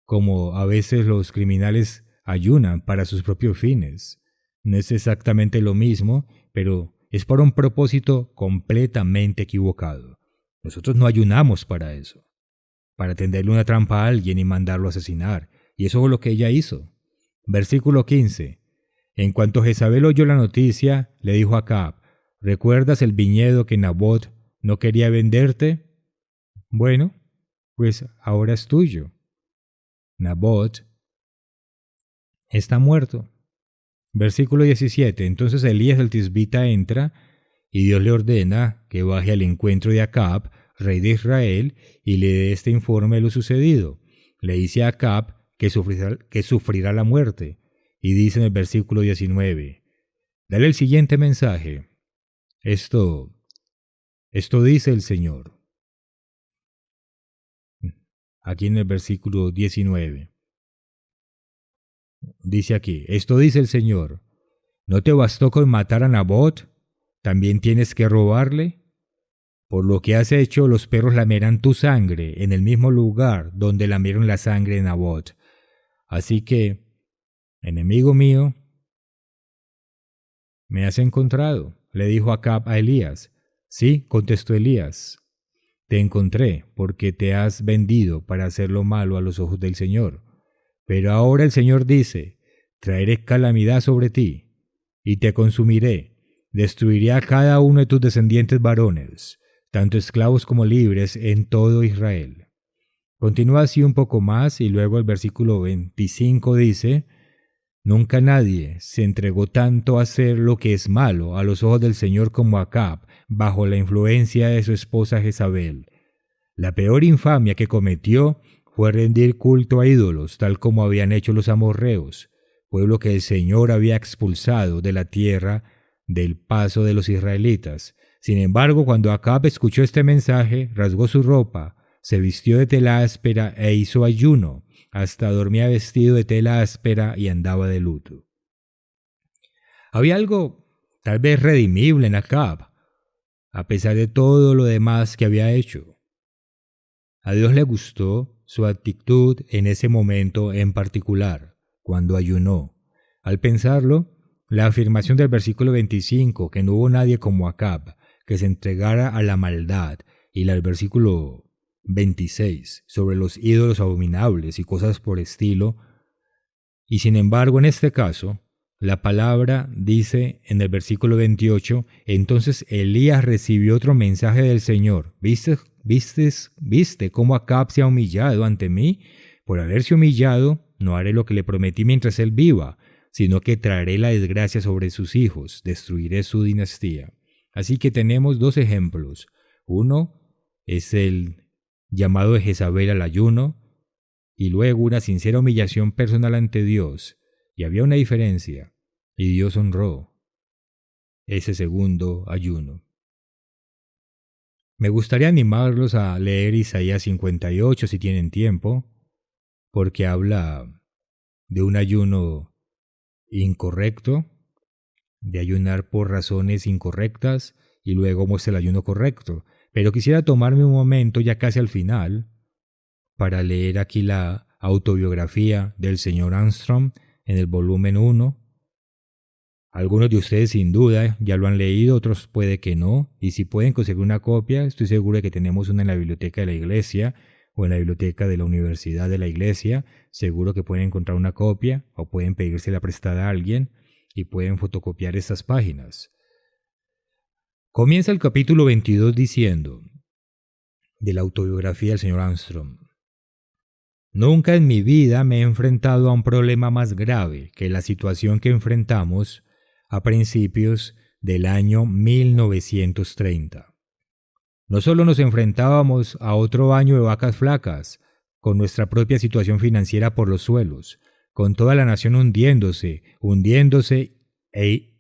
como a veces los criminales ayunan para sus propios fines. No es exactamente lo mismo, pero es para un propósito completamente equivocado. Nosotros no ayunamos para eso, para tenderle una trampa a alguien y mandarlo a asesinar, y eso fue lo que ella hizo. Versículo 15. En cuanto Jezabel oyó la noticia, le dijo a Acab: ¿recuerdas el viñedo que Nabot no quería venderte? Bueno, pues ahora es tuyo. Nabot está muerto. Versículo 17. Entonces Elías el tisbita entra y Dios le ordena que baje al encuentro de Acab, rey de Israel, y le dé este informe de lo sucedido. Le dice a Acab que sufrirá la muerte, y dice en el versículo 19, dale el siguiente mensaje. Esto dice el Señor. Aquí en el versículo 19. Dice aquí, esto dice el Señor, ¿no te bastó con matar a Nabot? ¿También tienes que robarle? Por lo que has hecho, los perros lamerán tu sangre en el mismo lugar donde lamieron la sangre de Nabot. Así que, enemigo mío, me has encontrado, le dijo Acab a Elías. Sí, contestó Elías, te encontré porque te has vendido para hacer lo malo a los ojos del Señor. Pero ahora el Señor dice, traeré calamidad sobre ti y te consumiré. Destruiré a cada uno de tus descendientes varones, tanto esclavos como libres, en todo Israel. Continúa así un poco más y luego el versículo 25 dice, nunca nadie se entregó tanto a hacer lo que es malo a los ojos del Señor como Acab, bajo la influencia de su esposa Jezabel. La peor infamia que cometió fue rendir culto a ídolos, tal como habían hecho los amorreos, pueblo que el Señor había expulsado de la tierra del paso de los israelitas. Sin embargo, cuando Acab escuchó este mensaje, rasgó su ropa, se vistió de tela áspera e hizo ayuno, hasta dormía vestido de tela áspera y andaba de luto. Había algo tal vez redimible en Acab, a pesar de todo lo demás que había hecho. A Dios le gustó su actitud en ese momento en particular, cuando ayunó. Al pensarlo, la afirmación del versículo 25, que no hubo nadie como Acab, que se entregara a la maldad, y la del versículo 26, sobre los ídolos abominables y cosas por estilo, y sin embargo en este caso, la palabra dice en el versículo 28, entonces Elías recibió otro mensaje del Señor. ¿Viste cómo Acab se ha humillado ante mí? Por haberse humillado, no haré lo que le prometí mientras él viva, sino que traeré la desgracia sobre sus hijos, destruiré su dinastía. Así que tenemos dos ejemplos. Uno es el llamado de Jezabel al ayuno, y luego una sincera humillación personal ante Dios. Y había una diferencia, y Dios honró ese segundo ayuno. Me gustaría animarlos a leer Isaías 58 si tienen tiempo, porque habla de un ayuno incorrecto, de ayunar por razones incorrectas, y luego muestra el ayuno correcto. Pero quisiera tomarme un momento ya casi al final para leer aquí la autobiografía del señor Armstrong en el volumen 1. Algunos de ustedes sin duda ya lo han leído, otros puede que no, y si pueden conseguir una copia, estoy seguro de que tenemos una en la biblioteca de la iglesia o en la biblioteca de la universidad de la iglesia, seguro que pueden encontrar una copia o pueden pedírsela prestada a alguien y pueden fotocopiar estas páginas. Comienza el capítulo 22 diciendo, de la autobiografía del señor Armstrong, nunca en mi vida me he enfrentado a un problema más grave que la situación que enfrentamos a principios del año 1930. No solo nos enfrentábamos a otro año de vacas flacas, con nuestra propia situación financiera por los suelos, con toda la nación hundiéndose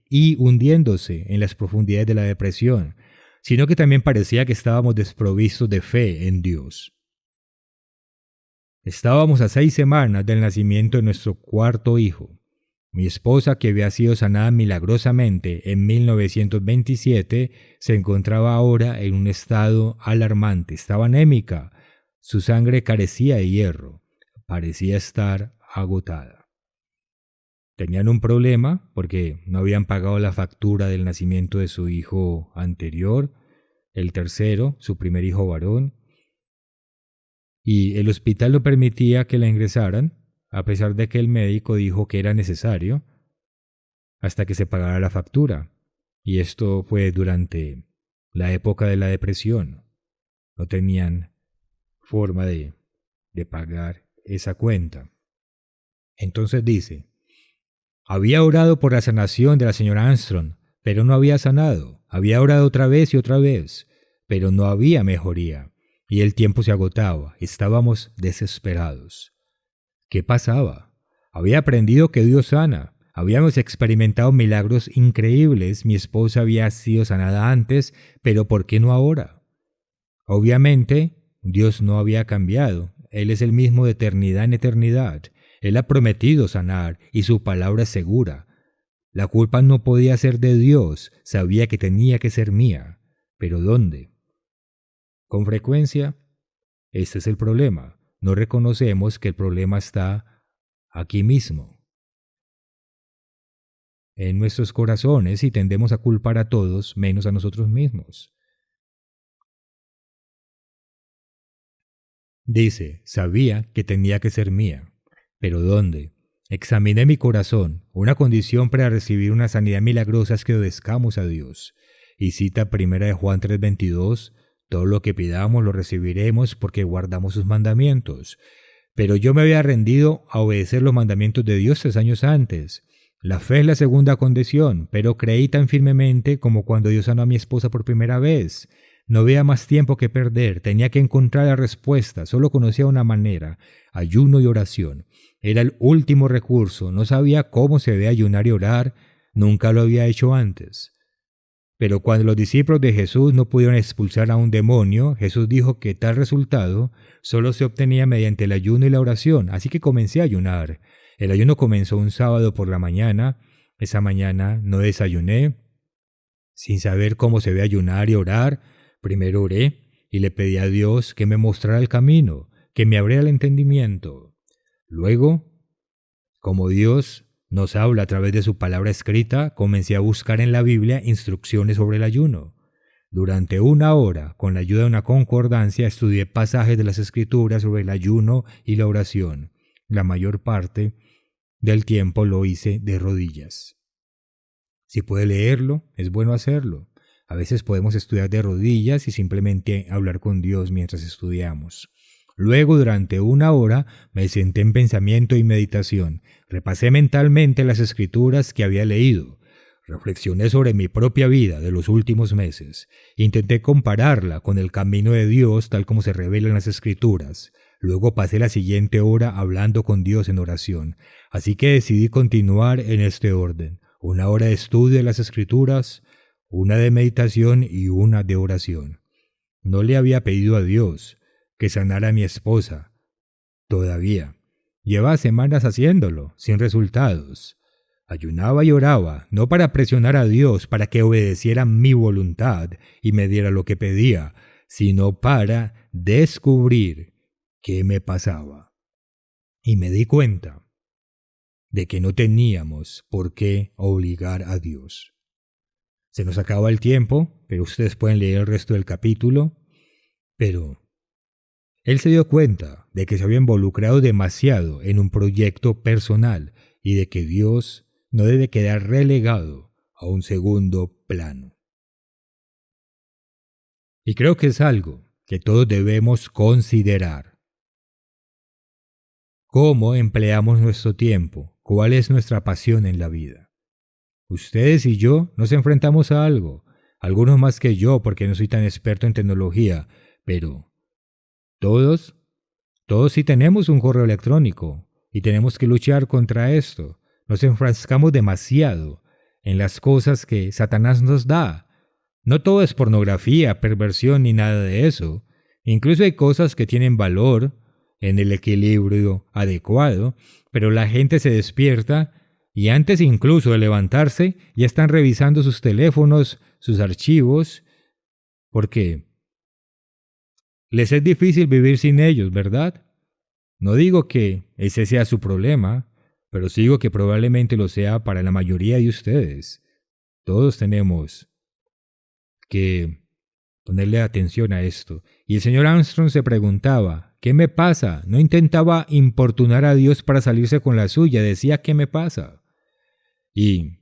y hundiéndose en las profundidades de la depresión, sino que también parecía que estábamos desprovistos de fe en Dios. Estábamos a 6 semanas del nacimiento de nuestro cuarto hijo. Mi esposa, que había sido sanada milagrosamente en 1927, se encontraba ahora en un estado alarmante. Estaba anémica. Su sangre carecía de hierro. Parecía estar agotada. Tenían un problema porque no habían pagado la factura del nacimiento de su hijo anterior, el tercero, su primer hijo varón, y el hospital no permitía que la ingresaran, a pesar de que el médico dijo que era necesario, hasta que se pagara la factura. Y esto fue durante la época de la depresión. No tenían forma de pagar esa cuenta. Entonces dice, había orado por la sanación de la señora Armstrong, pero no había sanado. Había orado otra vez y otra vez, pero no había mejoría. Y el tiempo se agotaba. Estábamos desesperados. ¿Qué pasaba? Había aprendido que Dios sana. Habíamos experimentado milagros increíbles. Mi esposa había sido sanada antes, pero ¿por qué no ahora? Obviamente, Dios no había cambiado. Él es el mismo de eternidad en eternidad. Él ha prometido sanar y su palabra es segura. La culpa no podía ser de Dios. Sabía que tenía que ser mía. ¿Pero dónde? Con frecuencia, este es el problema. No reconocemos que el problema está aquí mismo, en nuestros corazones, y tendemos a culpar a todos menos a nosotros mismos. Dice, sabía que tenía que ser mía. ¿Pero dónde? Examiné mi corazón. Una condición para recibir una sanidad milagrosa es que obedezcamos a Dios. Y cita 1 Juan 3:22, todo lo que pidamos lo recibiremos porque guardamos sus mandamientos. Pero yo me había rendido a obedecer los mandamientos de Dios 3 años antes. La fe es la segunda condición, pero creí tan firmemente como cuando Dios sanó a mi esposa por primera vez. No había más tiempo que perder, tenía que encontrar la respuesta, solo conocía una manera, ayuno y oración. Era el último recurso, no sabía cómo se debía ayunar y orar, nunca lo había hecho antes. Pero cuando los discípulos de Jesús no pudieron expulsar a un demonio, Jesús dijo que tal resultado solo se obtenía mediante el ayuno y la oración, así que comencé a ayunar. El ayuno comenzó un sábado por la mañana. Esa mañana no desayuné, sin saber cómo se debe ayunar y orar. Primero oré y le pedí a Dios que me mostrara el camino, que me abriera el entendimiento. Luego, como Dios nos habla a través de su palabra escrita, comencé a buscar en la Biblia instrucciones sobre el ayuno. Durante 1 hora, con la ayuda de una concordancia, estudié pasajes de las Escrituras sobre el ayuno y la oración. La mayor parte del tiempo lo hice de rodillas. Si puede leerlo, es bueno hacerlo. A veces podemos estudiar de rodillas y simplemente hablar con Dios mientras estudiamos. Luego, durante 1 hora, me senté en pensamiento y meditación. Repasé mentalmente las escrituras que había leído. Reflexioné sobre mi propia vida de los últimos meses. Intenté compararla con el camino de Dios tal como se revela en las escrituras. Luego pasé la siguiente hora hablando con Dios en oración. Así que decidí continuar en este orden. 1 hora de estudio de las escrituras, 1 de meditación y 1 de oración. No le había pedido a Dios que sanara a mi esposa. Todavía. Llevaba semanas haciéndolo, sin resultados. Ayunaba y oraba, no para presionar a Dios para que obedeciera mi voluntad y me diera lo que pedía, sino para descubrir qué me pasaba. Y me di cuenta de que no teníamos por qué obligar a Dios. Se nos acaba el tiempo, pero ustedes pueden leer el resto del capítulo, pero él se dio cuenta de que se había involucrado demasiado en un proyecto personal y de que Dios no debe quedar relegado a un segundo plano. Y creo que es algo que todos debemos considerar. ¿Cómo empleamos nuestro tiempo? ¿Cuál es nuestra pasión en la vida? Ustedes y yo nos enfrentamos a algo, algunos más que yo porque no soy tan experto en tecnología, pero todos sí tenemos un correo electrónico, y tenemos que luchar contra esto. Nos enfrascamos demasiado en las cosas que Satanás nos da. No todo es pornografía, perversión ni nada de eso. Incluso hay cosas que tienen valor en el equilibrio adecuado, pero la gente se despierta y antes incluso de levantarse ya están revisando sus teléfonos, sus archivos, porque les es difícil vivir sin ellos, ¿verdad? No digo que ese sea su problema, pero sí digo que probablemente lo sea para la mayoría de ustedes. Todos tenemos que ponerle atención a esto. Y el señor Armstrong se preguntaba, ¿qué me pasa? No intentaba importunar a Dios para salirse con la suya, decía, ¿qué me pasa? Y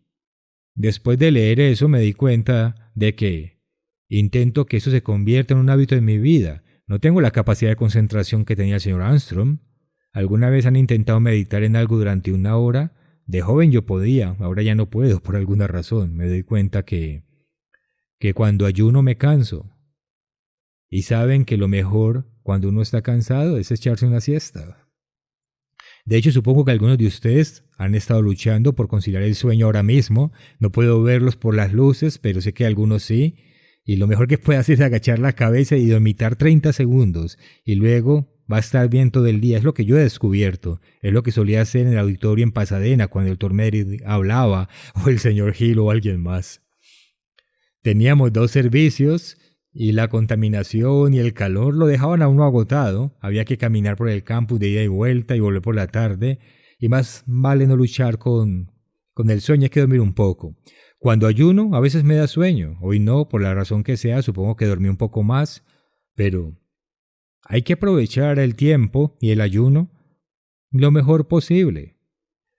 después de leer eso me di cuenta de que intento que eso se convierta en un hábito en mi vida. No tengo la capacidad de concentración que tenía el señor Armstrong. ¿Alguna vez han intentado meditar en algo durante 1 hora? De joven yo podía, ahora ya no puedo por alguna razón. Me doy cuenta que cuando ayuno me canso. Y saben que lo mejor cuando uno está cansado es echarse una siesta. De hecho, supongo que algunos de ustedes han estado luchando por conciliar el sueño ahora mismo. No puedo verlos por las luces, pero sé que algunos sí. Y lo mejor que puede hacer es agachar la cabeza y dormitar 30 segundos. Y luego va a estar bien todo el día. Es lo que yo he descubierto. Es lo que solía hacer en el auditorio en Pasadena cuando el Tormeri hablaba, o el señor Hill o alguien más. Teníamos 2 servicios y la contaminación y el calor lo dejaban a uno agotado. Había que caminar por el campus de ida y vuelta y volver por la tarde. Y más vale no luchar con el sueño, hay que dormir un poco. Cuando ayuno, a veces me da sueño. Hoy no, por la razón que sea, supongo que dormí un poco más. Pero hay que aprovechar el tiempo y el ayuno lo mejor posible.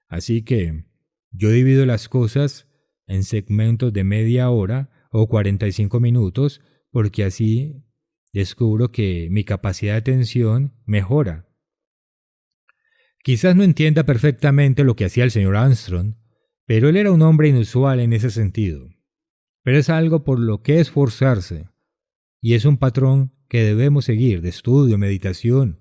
Así que yo divido las cosas en segmentos de media hora o 45 minutos, porque así descubro que mi capacidad de atención mejora. Quizás no entienda perfectamente lo que hacía el señor Armstrong, pero él era un hombre inusual en ese sentido. Pero es algo por lo que esforzarse, y es un patrón que debemos seguir de estudio, meditación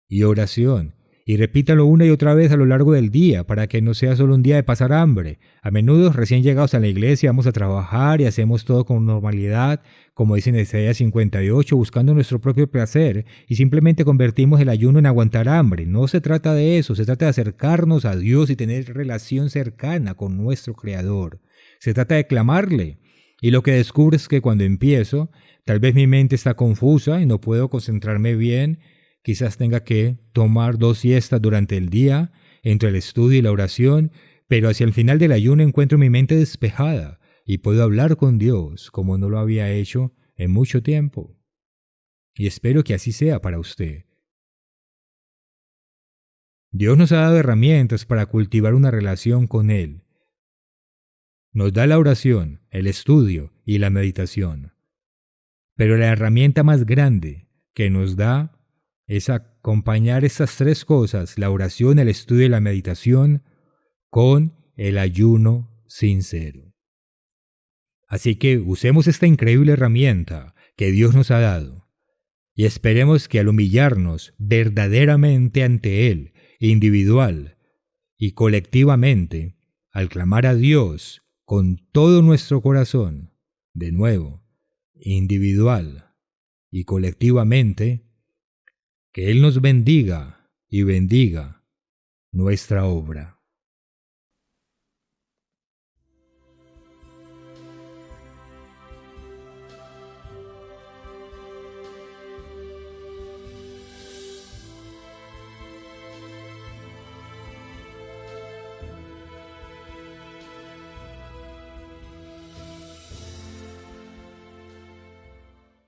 y oración. Y repítalo una y otra vez a lo largo del día para que no sea solo un día de pasar hambre. A menudo recién llegados a la iglesia vamos a trabajar y hacemos todo con normalidad, como dice en Isaías 58, buscando nuestro propio placer y simplemente convertimos el ayuno en aguantar hambre. No se trata de eso, se trata de acercarnos a Dios y tener relación cercana con nuestro Creador. Se trata de clamarle. Y lo que descubro es que cuando empiezo, tal vez mi mente está confusa y no puedo concentrarme bien. Quizás tenga que tomar 2 siestas durante el día, entre el estudio y la oración, pero hacia el final del ayuno encuentro mi mente despejada y puedo hablar con Dios como no lo había hecho en mucho tiempo. Y espero que así sea para usted. Dios nos ha dado herramientas para cultivar una relación con Él. Nos da la oración, el estudio y la meditación. Pero la herramienta más grande que nos da es acompañar estas 3 cosas, la oración, el estudio y la meditación, con el ayuno sincero. Así que usemos esta increíble herramienta que Dios nos ha dado y esperemos que al humillarnos verdaderamente ante Él, individual y colectivamente, al clamar a Dios con todo nuestro corazón, de nuevo, individual y colectivamente, que Él nos bendiga y bendiga nuestra obra.